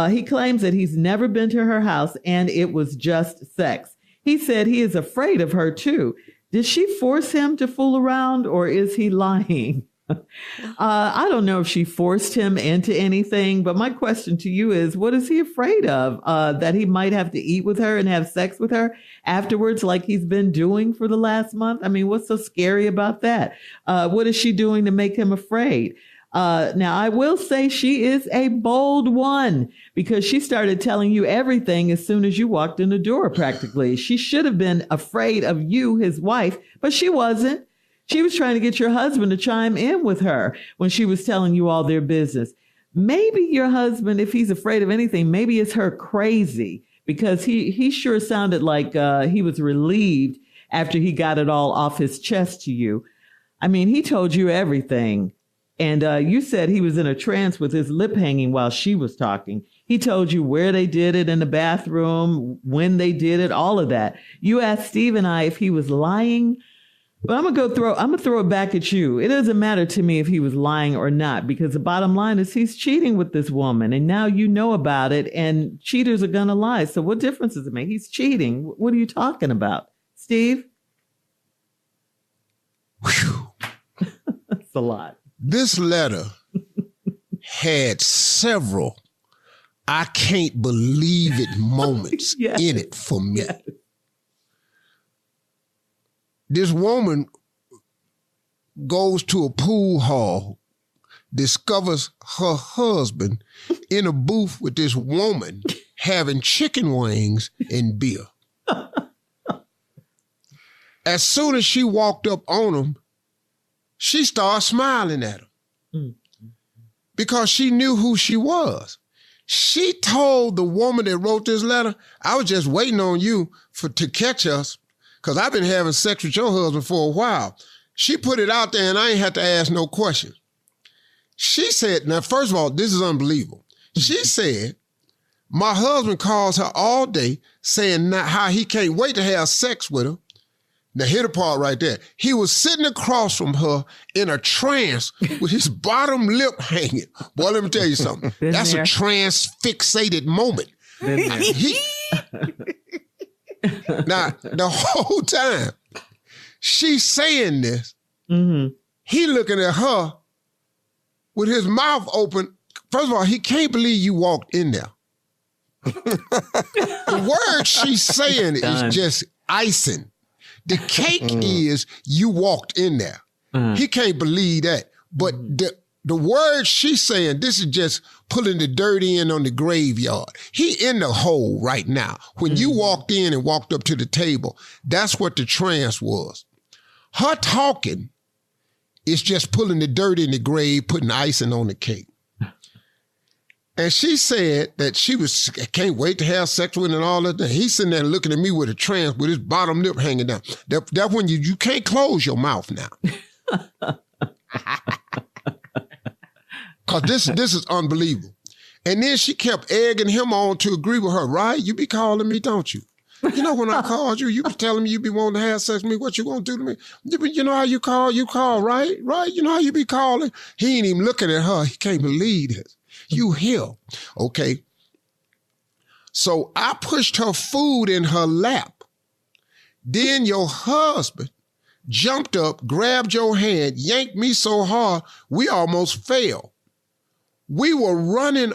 He claims that he's never been to her house, and it was just sex. He said he is afraid of her, too. Did she force him to fool around, or is he lying? I don't know if she forced him into anything, but my question to you is, what is he afraid of? That he might have to eat with her and have sex with her afterwards, like he's been doing for the last month? I mean, what's so scary about that? What is she doing to make him afraid? Now, I will say she is a bold one, because she started telling you everything as soon as you walked in the door, practically. She should have been afraid of you, his wife, but she wasn't. She was trying to get your husband to chime in with her when she was telling you all their business. Maybe your husband, if he's afraid of anything, maybe it's her crazy, because he sure sounded like he was relieved after he got it all off his chest to you. I mean, he told you everything. And you said he was in a trance with his lip hanging while she was talking. He told you where they did it in the bathroom, when they did it, all of that. You asked Steve and I if he was lying. But I'm going to throw it back at you. It doesn't matter to me if he was lying or not, because the bottom line is he's cheating with this woman. And now you know about it, and cheaters are going to lie. So what difference does it make? He's cheating. What are you talking about? Steve? That's a lot. This letter had several I can't believe it moments in it for me. Yes. This woman goes to a pool hall, discovers her husband in a booth with this woman having chicken wings and beer. As soon as she walked up on him, she started smiling at him because she knew who she was. She told the woman that wrote this letter, I was just waiting on you to catch us, because I've been having sex with your husband for a while. She put it out there, and I ain't had to ask no questions. She said, now, first of all, this is unbelievable. She said, my husband calls her all day saying how he can't wait to have sex with her. Now, hear the part right there. He was sitting across from her in a trance with his bottom lip hanging. Boy, let me tell you something. That's a trance-fixated moment. Now, the whole time she's saying this, he looking at her with his mouth open. First of all, he can't believe you walked in there. The word she's saying is just icing. The cake is you walked in there. He can't believe that. But the word she's saying, this is just pulling the dirt in on the graveyard. He in the hole right now. When you walked in and walked up to the table, that's what the trance was. Her talking is just pulling the dirt in the grave, putting icing on the cake. And she said that she can't wait to have sex with him and all that. He's sitting there looking at me with a trance with his bottom lip hanging down. That's when you can't close your mouth now. Because this is unbelievable. And then she kept egging him on to agree with her, right? You be calling me, don't you? You know, when I called you, you be telling me you be wanting to have sex with me. What you gonna do to me? You know how you call, right? Right? You know how you be calling? He ain't even looking at her. He can't believe this. You here. Okay. So I pushed her food in her lap. Then your husband jumped up, grabbed your hand, yanked me so hard, we almost fell. We were running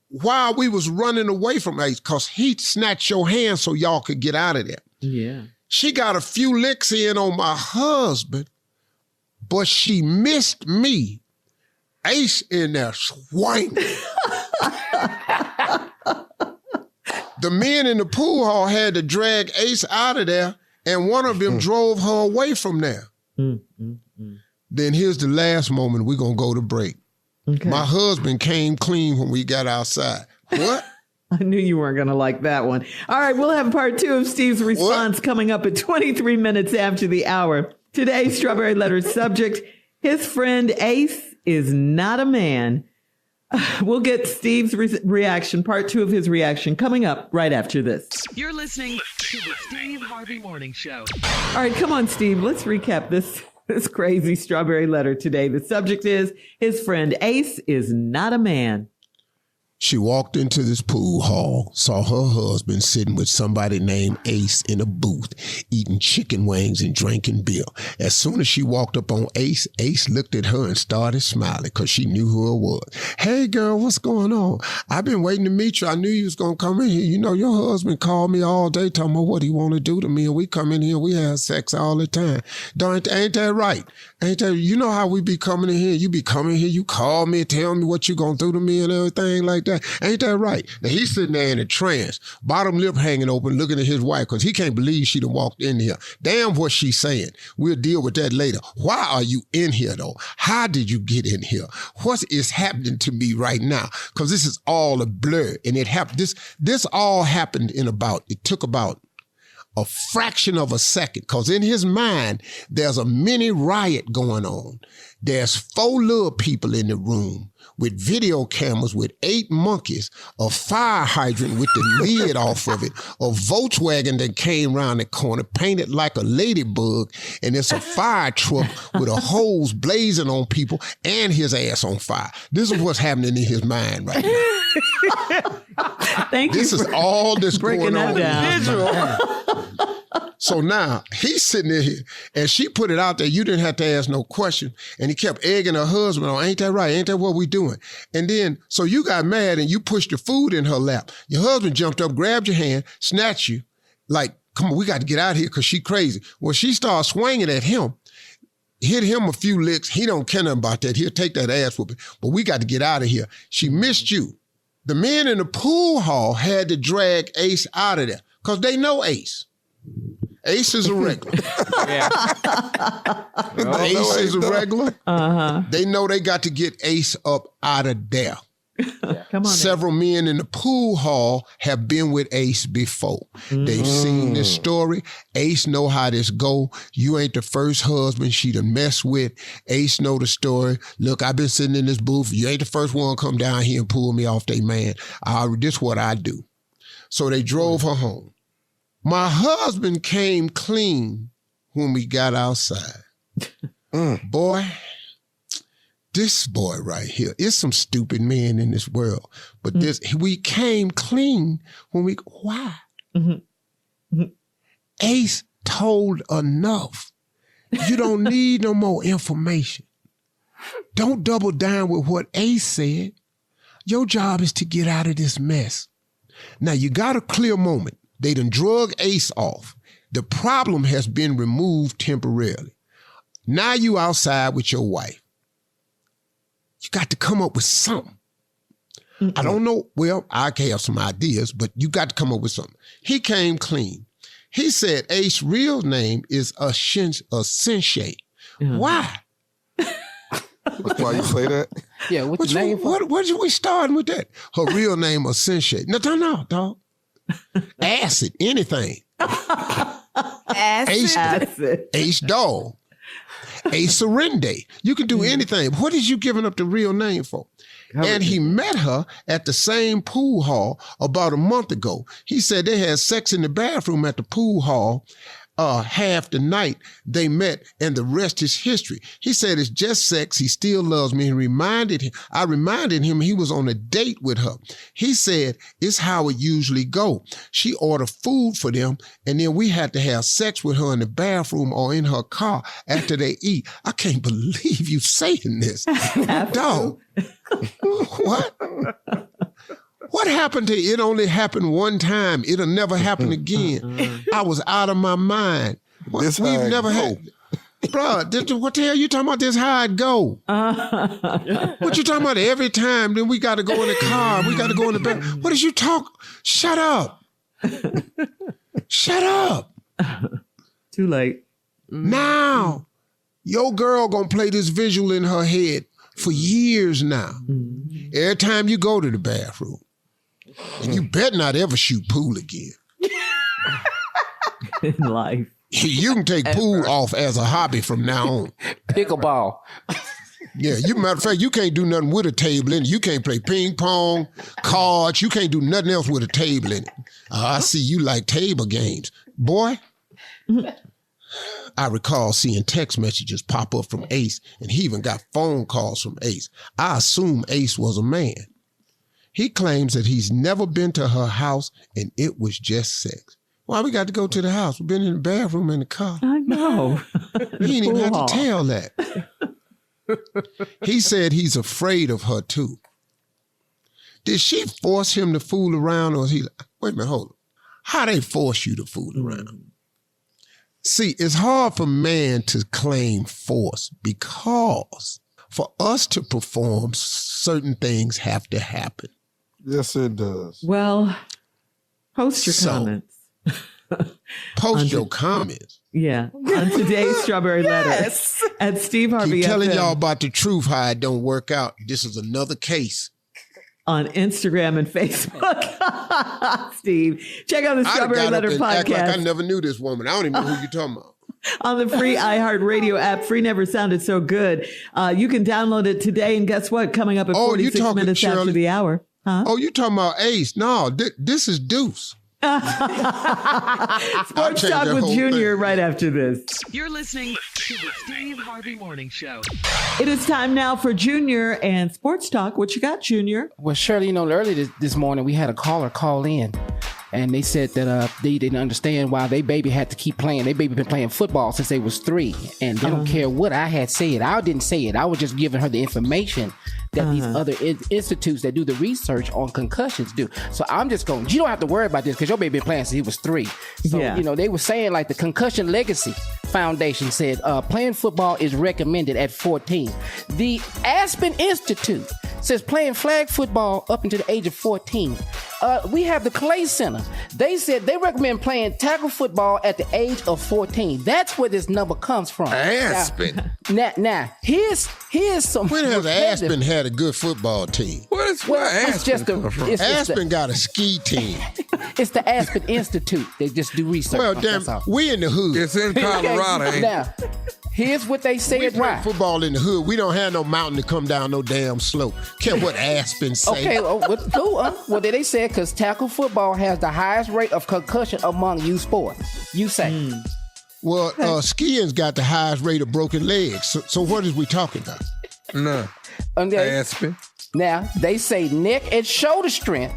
while we was running away from Ace because he snatched your hand so y'all could get out of there. Yeah. She got a few licks in on my husband, but she missed me. Ace in there swinging. The men in the pool hall had to drag Ace out of there And one of them drove her away from there. Then here's the last moment. We're going to go to break. Okay. My husband came clean when we got outside. What? I knew you weren't going to like that one. All right, we'll have part 2 of Steve's response coming up at 23 minutes after the hour. Today's Strawberry Letter subject, his friend Ace is not a man. We'll get Steve's reaction, part 2 of his reaction, coming up right after this. You're listening to the Steve Harvey Morning Show. All right, come on, Steve. Let's recap this crazy Strawberry Letter today. The subject is, his friend Ace is not a man. She walked into this pool hall, saw her husband sitting with somebody named Ace in a booth, eating chicken wings and drinking beer. As soon as she walked up on Ace, Ace looked at her and started smiling because she knew who it was. Hey, girl, what's going on? I've been waiting to meet you. I knew you was going to come in here. You know, your husband called me all day talking about what he want to do to me, and we come in here, we have sex all the time. Ain't that right? You know how we be coming in here? You be coming here, you call me, tell me what you going to do to me and everything like that. Ain't that right? Now, he's sitting there in a trance, bottom lip hanging open, looking at his wife because he can't believe she done walked in here. Damn what she's saying. We'll deal with that later. Why are you in here, though? How did you get in here? What is happening to me right now? Because this is all a blur. And it happened. This all happened it took about a fraction of a second, because in his mind, there's a mini riot going on. There's 4 little people in the room with video cameras with 8 monkeys, a fire hydrant with the lid off of it, a Volkswagen that came around the corner painted like a ladybug, and it's a fire truck with a hose blazing on people and his ass on fire. This is what's happening in his mind right now. Thank you. This is all this going on. Down. So now he's sitting there, and she put it out there. You didn't have to ask no question. And he kept egging her husband on, ain't that right? Ain't that what we doing? And then, so you got mad and you pushed the food in her lap. Your husband jumped up, grabbed your hand, snatched you, like, come on, we got to get out of here because she crazy. Well, she started swinging at him, hit him a few licks. He don't care nothing about that. He'll take that ass whooping. But we got to get out of here. She missed you. The men in the pool hall had to drag Ace out of there because they know Ace. Ace is a regular. Ace is a regular. Uh-huh. They know they got to get Ace up out of there. Come on. Several men in the pool hall have been with Ace before. They've seen this story. Ace know how this go. You ain't the first husband she done mess with. Ace know the story. Look, I've been sitting in this booth. You ain't the first one to come down here and pull me off they man. This what I do. So they drove her home. My husband came clean when we got outside. Boy, this boy right here, it's some stupid men in this world. But we came clean when why? Ace told enough. You don't need no more information. Don't double down with what Ace said. Your job is to get out of this mess. Now, you got a clear moment. They done drug Ace off. The problem has been removed temporarily. Now you outside with your wife. You got to come up with something. I don't know. Well, I can have some ideas, but you got to come up with something. He came clean. He said Ace's real name is Sensei. Why? Why you say that? Yeah, what's the name? What we starting with that? Her real name is Sensei. No, dog. Acid, anything. Acid. Ace Dog. Ace Serende. You can do anything. What is you giving up the real name for? And he met her at the same pool hall about a month ago. He said they had sex in the bathroom at the pool hall. Half the night they met, and the rest is history. He said it's just sex. He still loves me. I reminded him he was on a date with her. He said it's how it usually go. She ordered food for them, and then we had to have sex with her in the bathroom or in her car after they eat. I can't believe you saying this. Dog. What? What happened to it? Only happened one time. It'll never happen again. I was out of my mind. We've never had. Bruh, what the hell you talking about? This how it go? What you talking about? Every time, then we got to go in the car. We got to go in the bed. What is you talk? Shut up. Shut up. too late. Now, your girl gonna play this visual in her head for years now. Every time you go to the bathroom. And you better not ever shoot pool again. In life. You can take pool off as a hobby from now on. Pickleball. Yeah, matter of fact, you can't do nothing with a table in it. You can't play ping pong, cards. You can't do nothing else with a table in it. I see you like table games. Boy, I recall seeing text messages pop up from Ace, and he even got phone calls from Ace. I assume Ace was a man. He claims that he's never been to her house, and it was just sex. Why we got to go to the house? We've been in the bathroom in the car. I know. He didn't even have to tell that. He said he's afraid of her, too. Did she force him to fool around, or is he like, wait a minute, hold on. How they force you to fool around? See, it's hard for man to claim force because for us to perform, certain things have to happen. Yes, it does. Well, post your comments. Post your comments. Yeah. On today's Strawberry Letter at Steve Harvey. Keep telling FM. y'all about the truth, how it don't work out. This is another case. On Instagram and Facebook. Steve, check out the Strawberry Letter podcast. Act like I never knew this woman. I don't even know who you're talking about. On the free iHeartRadio app. Free never sounded so good. You can download it today. And guess what? Coming up at 46 minutes after the hour. Huh? Oh, you talking about Ace? No, this is Deuce. Sports Talk with Junior right after this. You're listening to the Steve Harvey Morning Show. It is time now for Junior and Sports Talk. What you got, Junior? Well, Shirley, earlier this morning we had a caller call in, and they said that they didn't understand why their baby had to keep playing. Their baby been playing football since they was 3, and they don't care what I had said. I didn't say it. I was just giving her the information that these other institutes that do the research on concussions do. So I'm just going, you don't have to worry about this because your baby been playing since he was 3. So, they were saying like the Concussion Legacy Foundation said playing football is recommended at 14. The Aspen Institute says playing flag football up until the age of 14. We have the Clay Center. They said they recommend playing tackle football at the age of 14. That's where this number comes from. Aspen. Now here's some. When has Aspen had a good football team? Where Aspen come from? Aspen got a ski team. It's the Aspen Institute. They just do research. Well, damn, we in the hood. It's in Colorado, ain't it? Now, here's what they say. We play football in the hood. We don't have no mountain to come down no damn slope. Care what Aspen say. Okay, well, they said because tackle football has the highest rate of concussion among youth sports. You say. Well, skiing's got the highest rate of broken legs. So what is we talking about? No. Aspen. Now, they say neck and shoulder strength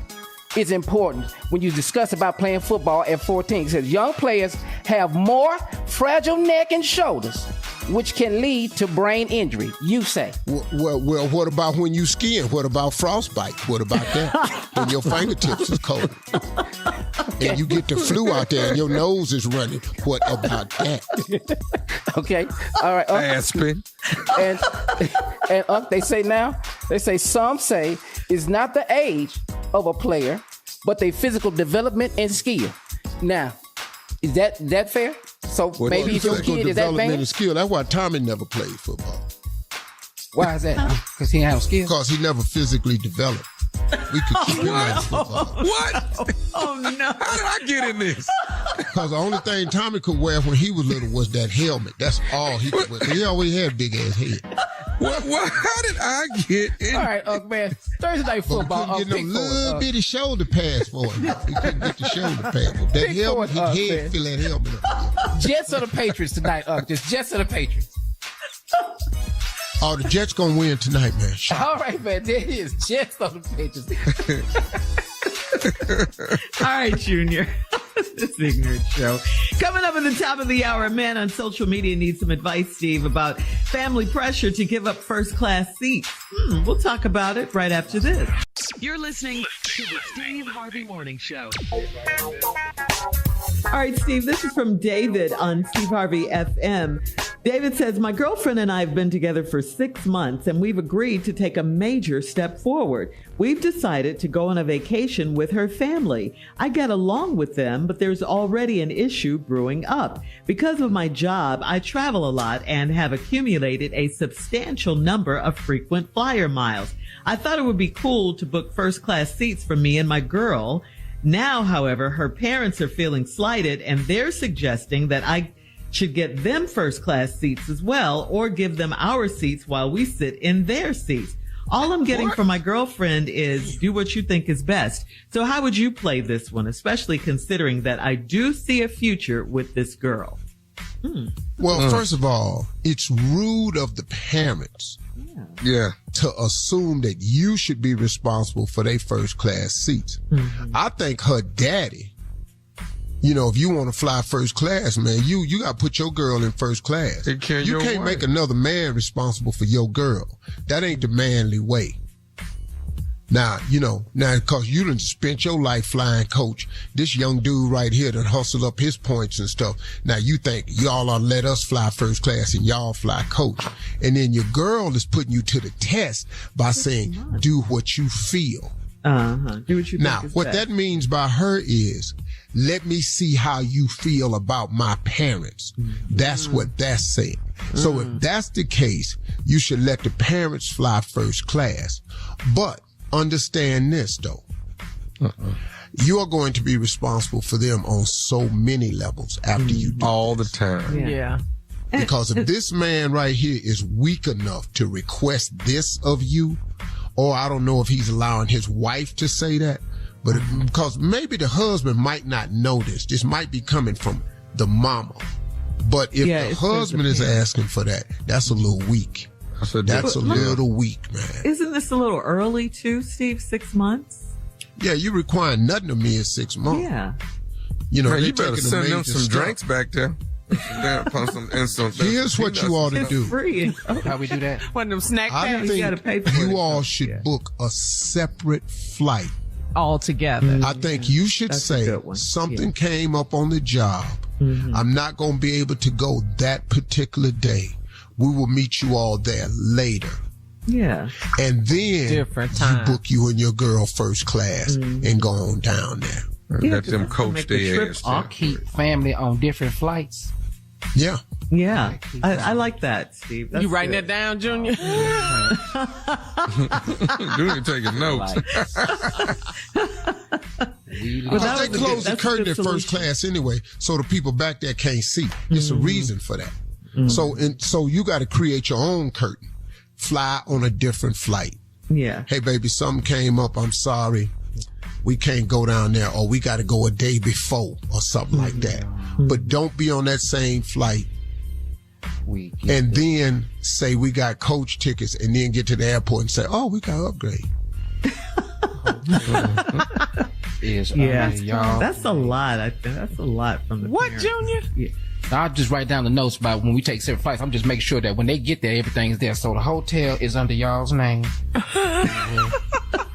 is important when you discuss about playing football at 14. It says young players have more fragile neck and shoulders, which can lead to brain injury, you say. Well, what about when you skiing? What about frostbite? What about that? When your fingertips is cold. And you get the flu out there and your nose is running. What about that? Okay. All right. Aspen. And they say some say it's not the age of a player, but their physical development and skill. Now, is that fair? So maybe if your kid is that development and skill. That's why Tommy never played football. Why is that? Because he had skill? Because he never physically developed. We could keep him out of football. What? Oh, no. How did I get in this? Because the only thing Tommy could wear when he was little was that helmet. That's all he could wear. He always had a big ass head. What? How did I get in? All right, man. Thursday night football. But we couldn't get no little bitty shoulder pads for him. We couldn't get the shoulder pad. That helmet, his head fill that helmet up. Jets or the Patriots tonight, just Jets or the Patriots. Oh, the Jets gonna win tonight, man. All right, man. There it is. Jets or the Patriots. All right, Junior. This ignorant show. Coming up at the top of the hour, a man on social media needs some advice, Steve, about family pressure to give up first-class seats. We'll talk about it right after this. You're listening to the Steve Harvey Morning Show. All right, Steve, this is from David on Steve Harvey FM. David says, my girlfriend and I have been together for 6 months, and we've agreed to take a major step forward. We've decided to go on a vacation with her family. I get along with them, but there's already an issue brewing up. Because of my job, I travel a lot and have accumulated a substantial number of frequent flyer miles. I thought it would be cool to book first-class seats for me and my girl. Now, however, her parents are feeling slighted, and they're suggesting that I should get them first-class seats as well, or give them our seats while we sit in their seats. All I'm getting from my girlfriend is do what you think is best. So how would you play this one, especially considering that I do see a future with this girl? Well, first of all, it's rude of the parents to assume that you should be responsible for their first class seats. I think her daddy, you know, if you want to fly first class, man, you got to put your girl in first class. You can't make another man responsible for your girl. That ain't the manly way. Now, because you done spent your life flying coach. This young dude right here that hustled up his points and stuff. Now you think y'all ought to let us fly first class and y'all fly coach. And then your girl is putting you to the test by saying, do what you feel. Do what you think. Now, what that means by her is, let me see how you feel about my parents. That's what that's saying. So if that's the case, you should let the parents fly first class. But understand this, though. You are going to be responsible for them on so many levels after you do all the time. Yeah. Because if this man right here is weak enough to request this of you, or I don't know if he's allowing his wife to say that, but because maybe the husband might not know this. This might be coming from the mama. But if the husband is asking for that, that's a little weak. That's a little weak, man. Isn't this a little early too, Steve? 6 months? Yeah, you require nothing of me in 6 months. Yeah. You know, man, you better send them some drinks back there. Here's what you ought to do. Free. How we do that? One of them snack I packs. think you all should book a separate flight. All together. I think you should say something came up on the job. I'm not going to be able to go that particular day. We will meet you all there later. Yeah. And then different time. You book you and your girl first class and go on down there. Let them coach their ass. I'll keep family on different flights. Yeah. Yeah. I like that, Steve. That's you writing that down, Junior? Junior taking notes. Because they close the curtain at first class anyway, so the people back there can't see. It's a reason for that. So you got to create your own curtain. Fly on a different flight. Yeah. Hey, baby, something came up. I'm sorry. We can't go down there, or we got to go a day before or something like that. But don't be on that same flight and then say we got coach tickets and then get to the airport and say, oh, we got to upgrade. Y'all. That's a lot. I think that's a lot from the parents. Junior? Yeah. I'll just write down the notes about when we take separate flights. I'm just making sure that when they get there, everything is there. So the hotel is under y'all's name.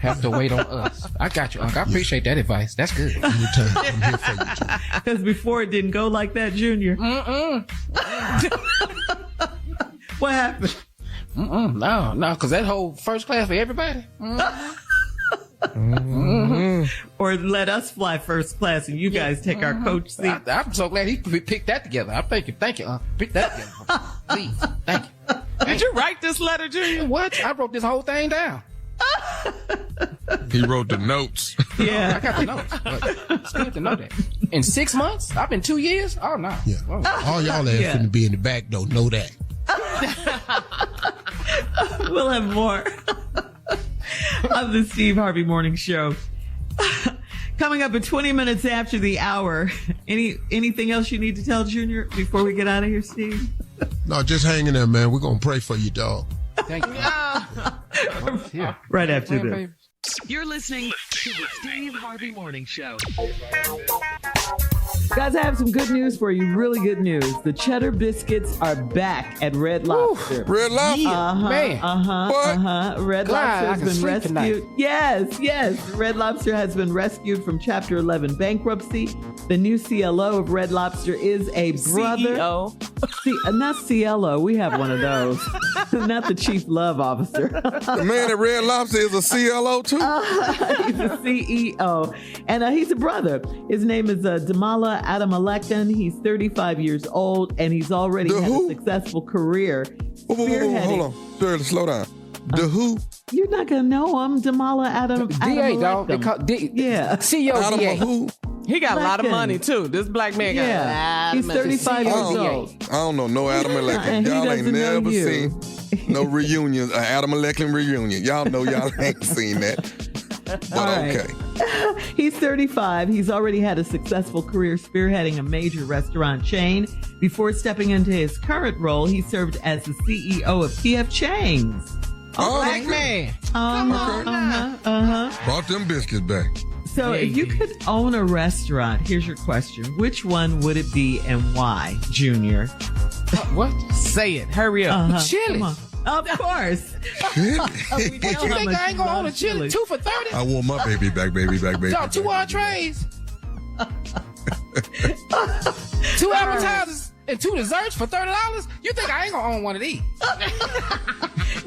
Have to wait on us. I got you, Uncle. I appreciate that advice. That's good. I'm here for you, Junior. Because before it didn't go like that, Junior. What happened? No, because that whole first class for everybody. Or let us fly first class and you guys take our coach seat. I'm so glad he picked that together. I'm thank you, pick that together, please, thank you. Did you write this letter, Junior? What? I wrote this whole thing down. He wrote the notes. Yeah, I got the notes. But it's good to know that. In 6 months, I've been 2 years. Oh no. Yeah. All y'all ass finna be in the back though. Know that. We'll have more of the Steve Harvey Morning Show. Coming up at 20 minutes after the hour. Anything else you need to tell Junior before we get out of here, Steve? No, just hang in there, man. We're going to pray for you, dog. Thank you. Right after this. You're listening to the Steve Harvey Morning Show. Guys, I have some good news for you. Really good news. The Cheddar Biscuits are back at Red Lobster. Red Lobster? Red Lobster has been rescued. Tonight. Yes. Red Lobster has been rescued from Chapter 11 bankruptcy. The new CLO of Red Lobster is a brother. CEO? Not CLO. We have one of those. Not the Chief Love Officer. The man at Red Lobster is a CLO too? He's a CEO. And he's a brother. His name is Damala Adamalekhan. He's 35 years old, and he's already had a successful career. Whoa, hold on. Shirley, slow down. The who? You're not going to know him. Damala DA, dog. They call CEO Adam DA. Who? He got a lot of money, too. This black man got a lot He's of money. 35 years old. I don't know no Adam Malekhan. Y'all ain't never seen no reunion, Adam Malekhan reunion. Y'all know y'all ain't seen that. But okay. He's 35. He's already had a successful career spearheading a major restaurant chain. Before stepping into his current role, he served as the CEO of P.F. Chang's. Black man. Brought them biscuits back. So if you could own a restaurant, here's your question. Which one would it be and why, Junior? What? Say it. Hurry up. Chili's. Of course. What you think I ain't gonna own a chili? 2 for $30? I want my baby back. Dog, 2 entrees. 2 appetizers and 2 desserts for $30? You think I ain't gonna own one of these?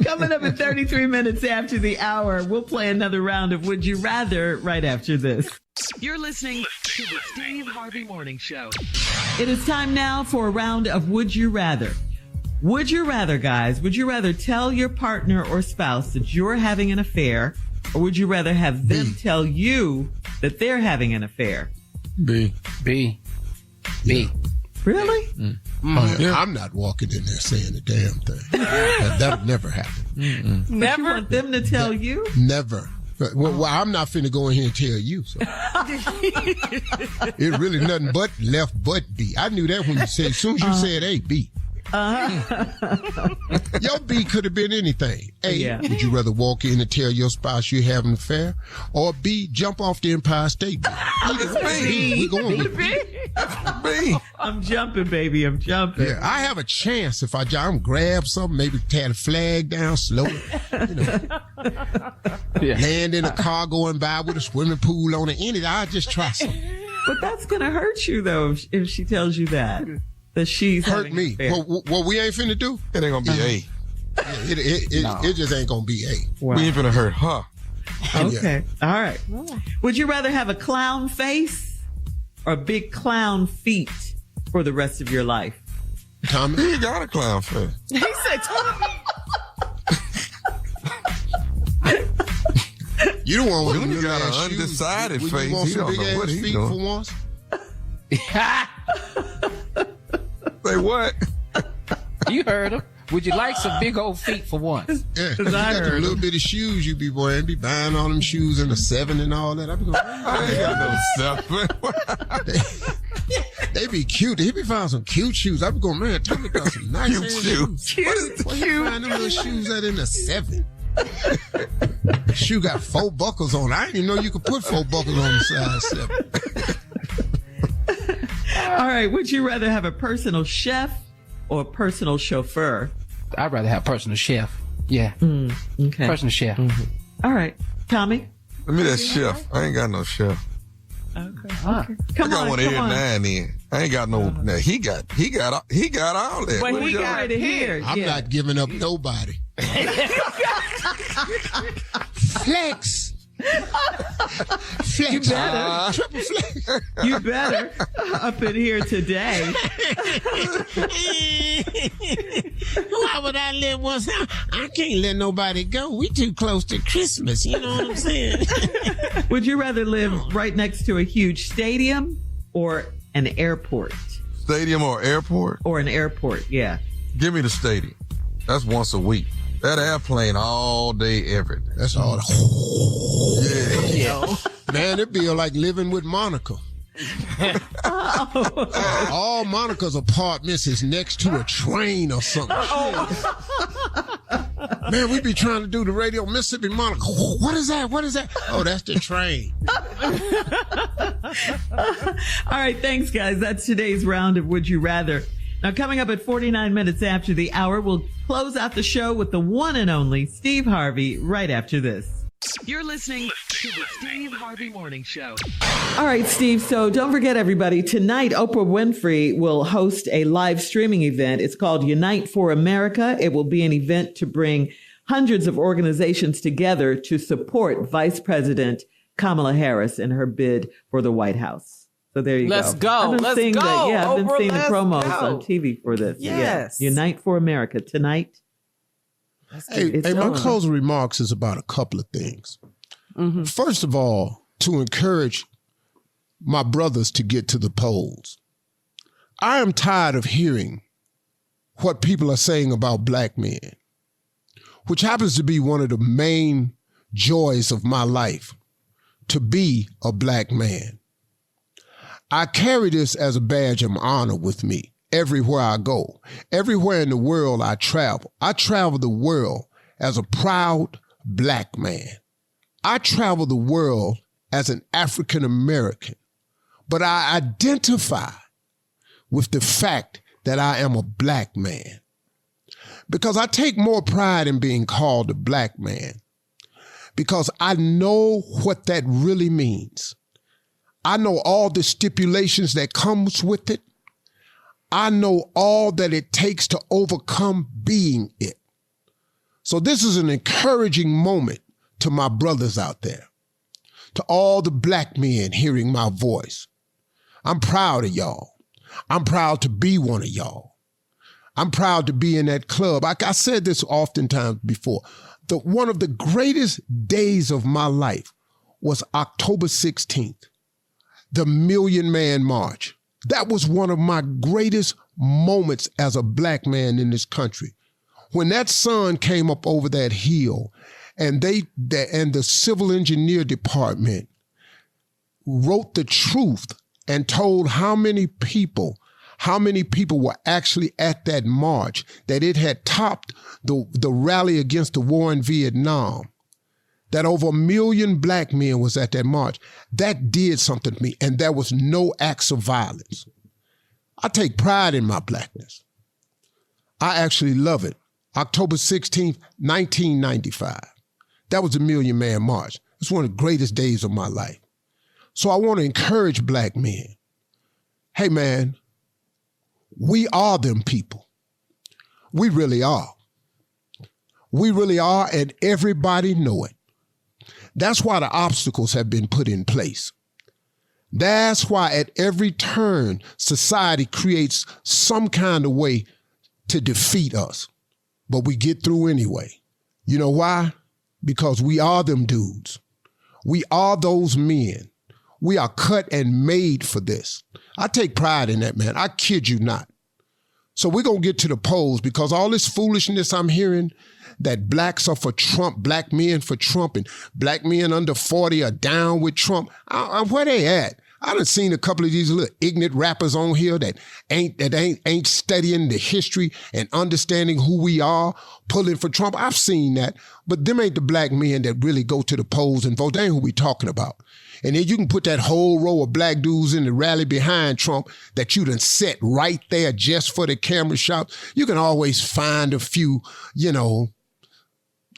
Coming up at 33 minutes after the hour, we'll play another round of Would You Rather right after this. You're listening to the Steve Harvey Morning Show. It is time now for a round of Would You Rather. Would you rather, guys, would you rather tell your partner or spouse that you're having an affair, or would you rather have them tell you that they're having an affair? B. Really? Yeah. I'm not walking in there saying a damn thing. That'll never happen. But you want them to tell you? Never. Well, I'm not finna go in here and tell you. So. It really nothing but left but B. I knew that when you said, as soon as you said A, B. Your B could have been anything. A, would you rather walk in and tell your spouse you're having an affair? Or B, jump off the Empire State Building? B. We're going with B. B. I'm jumping, baby. I'm jumping. Yeah, I have a chance if I jump, grab something, maybe tear the flag down slowly. Land in a car going by with a swimming pool on it. I'll just try something. But that's going to hurt you, though, if she tells you that. That she's hurt me. What we ain't finna do? It ain't gonna be A. It just ain't gonna be A. Wow. We ain't finna hurt her. Okay. All right. Would you rather have a clown face or big clown feet for the rest of your life? Tommy? He got a clown face. He said Tommy. You don't want one. You got an undecided face. You want He some don't big know what ass he's feet doing. for once? Say what? You heard him. Would you like some big old feet for once? Yeah, you got them little bitty shoes you be wearing. Be buying all them shoes in the 7 and all that. I be going, I ain't got no 7. They be cute. He be finding some cute shoes. I be going, man, Tommy got some nice Cute shoes. Cute. Where you find them little shoes at in the 7? Shoe got 4 buckles on. I didn't even know you could put 4 buckles on the size 7. All right. Would you rather have a personal chef or a personal chauffeur? I'd rather have a personal chef. Yeah. Okay. Personal chef. Mm-hmm. All right. Tommy? Let me that chef. I ain't got no chef. Okay. I got one every now and then. I ain't got no. Now he got all that. But he got it here. I'm not giving up nobody. Flex. Flex. You better. Triple flex. You better up in here today. Why would I let one? I can't let nobody go. We too close to Christmas. You know what I'm saying? Would you rather live right next to a huge stadium or an airport? Stadium or airport? Or an airport, yeah. Give me the stadium. That's once a week. That airplane all day, every day. That's all. Yeah. Man, it'd be like living with Monica. All Monica's apartments is next to a train or something. Man, we be trying to do the radio Mississippi Monica. What is that? What is that? Oh, that's the train. All right, thanks, guys. That's today's round of Would You Rather. Now, coming up at 49 minutes after the hour, we'll close out the show with the one and only Steve Harvey right after this. You're listening to the Steve Harvey Morning Show. All right, Steve. So don't forget, everybody, tonight, Oprah Winfrey will host a live streaming event. It's called Unite for America. It will be an event to bring hundreds of organizations together to support Vice President Kamala Harris in her bid for the White House. So there you Let's go. go. I've been Let's seeing go. I've been Oprah, seeing the let's promos go. on TV for this. Yes. Yeah. Unite for America tonight. Hey, my closing remarks is about a couple of things. Mm-hmm. First of all, to encourage my brothers to get to the polls. I am tired of hearing what people are saying about black men, which happens to be one of the main joys of my life, to be a black man. I carry this as a badge of honor with me everywhere I go. Everywhere in the world I travel. I travel the world as a proud black man. I travel the world as an African American, but I identify with the fact that I am a black man, because I take more pride in being called a black man, because I know what that really means. I know all the stipulations that comes with it. I know all that it takes to overcome being it. So this is an encouraging moment to my brothers out there, to all the black men hearing my voice. I'm proud of y'all. I'm proud to be one of y'all. I'm proud to be in that club. I said this oftentimes before. One of the greatest days of my life was October 16th, the Million Man March. That was one of my greatest moments as a black man in this country. When that sun came up over that hill, and the civil engineer department wrote the truth and told how many people were actually at that march, that it had topped the rally against the war in Vietnam, that over 1 million black men was at that march. That did something to me, and there was no acts of violence. I take pride in my blackness. I actually love it. October 16th, 1995. That was the Million Man March. It's one of the greatest days of my life. So I want to encourage black men. Hey, man, we are them people. We really are. We really are, and everybody know it. That's why the obstacles have been put in place. That's why at every turn, society creates some kind of way to defeat us. But we get through anyway. You know why? Because we are them dudes. We are those men. We are cut and made for this. I take pride in that, man. I kid you not. So we're going to get to the polls, because all this foolishness I'm hearing that blacks are for Trump, black men for Trump, and black men under 40 are down with Trump. Where they at? I done seen a couple of these little ignorant rappers on here that ain't studying the history and understanding who we are, pulling for Trump. I've seen that, but them ain't the black men that really go to the polls and vote. They ain't who we talking about. And then you can put that whole row of black dudes in the rally behind Trump that you done set right there just for the camera shots. You can always find a few,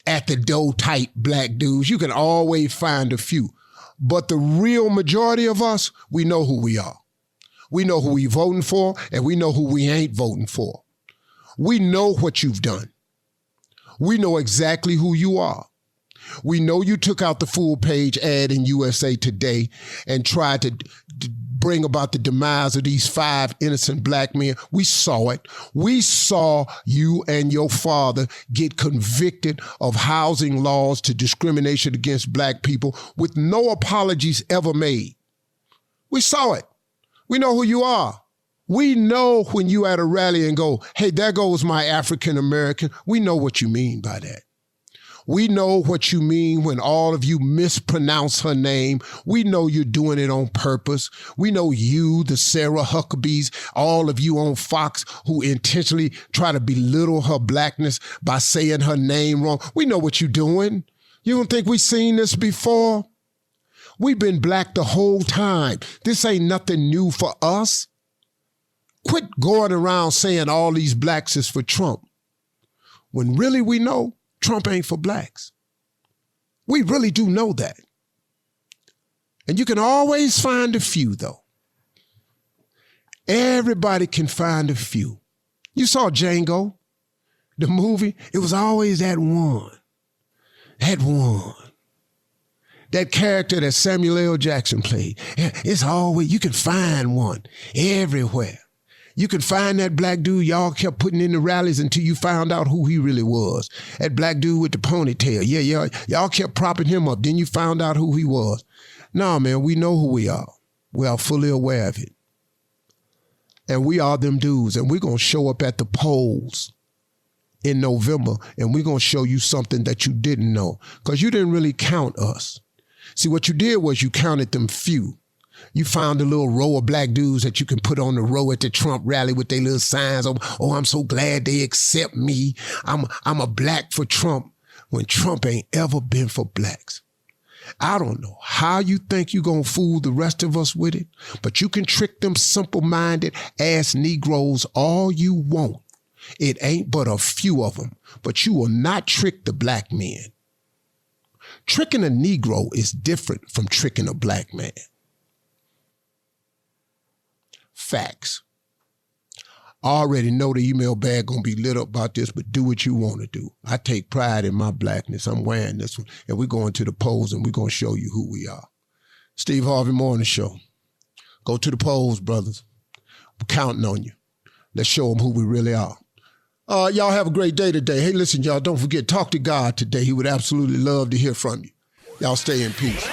at the door type black dudes. You can always find a few. But the real majority of us, we know who we are. We know who we voting for, and we know who we ain't voting for. We know what you've done. We know exactly who you are. We know you took out the full page ad in USA Today and tried to bring about the demise of these 5 innocent black men. We saw it. We saw you and your father get convicted of housing laws to discrimination against black people with no apologies ever made. We saw it. We know who you are. We know when you at a rally and go, hey, there goes my African American. We know what you mean by that. We know what you mean when all of you mispronounce her name. We know you're doing it on purpose. We know you, the Sarah Huckabees, all of you on Fox who intentionally try to belittle her blackness by saying her name wrong. We know what you're doing. You don't think we've seen this before? We've been black the whole time. This ain't nothing new for us. Quit going around saying all these blacks is for Trump, when really we know Trump ain't for blacks. We really do know that. And you can always find a few, though. Everybody can find a few. You saw Django, the movie. It was always that one. That one. That character that Samuel L. Jackson played. It's always, you can find one everywhere. You could find that black dude y'all kept putting in the rallies until you found out who he really was. That black dude with the ponytail. Yeah, y'all kept propping him up. Then you found out who he was. No, man, we know who we are. We are fully aware of it. And we are them dudes. And we're going to show up at the polls in November. And we're going to show you something that you didn't know. Because you didn't really count us. See, what you did was you counted them few. You found a little row of black dudes that you can put on the row at the Trump rally with their little signs of, oh, I'm so glad they accept me. I'm a black for Trump, when Trump ain't ever been for blacks. I don't know how you think you're going to fool the rest of us with it, but you can trick them simple-minded ass Negroes all you want. It ain't but a few of them, but you will not trick the black men. Tricking a Negro is different from tricking a black man. Facts. I already know the email bag gonna be lit up about this, but do what you want to do. I take pride in my blackness. I'm wearing this one, and we're going to the polls, and we're gonna show you who we are. Steve Harvey Morning Show. Go to the polls, brothers. We're counting on you. Let's show them who we really are. Y'all have a great day today. Hey, listen, y'all, don't forget, talk to God today. He would absolutely love to hear from you. Y'all stay in peace.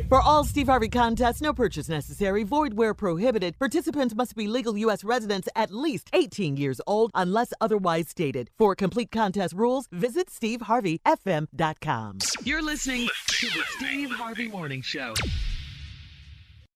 For all Steve Harvey contests, no purchase necessary, void where prohibited. Participants must be legal U.S. residents at least 18 years old unless otherwise stated. For complete contest rules, visit SteveHarveyFM.com. You're listening to the Steve Harvey Morning Show.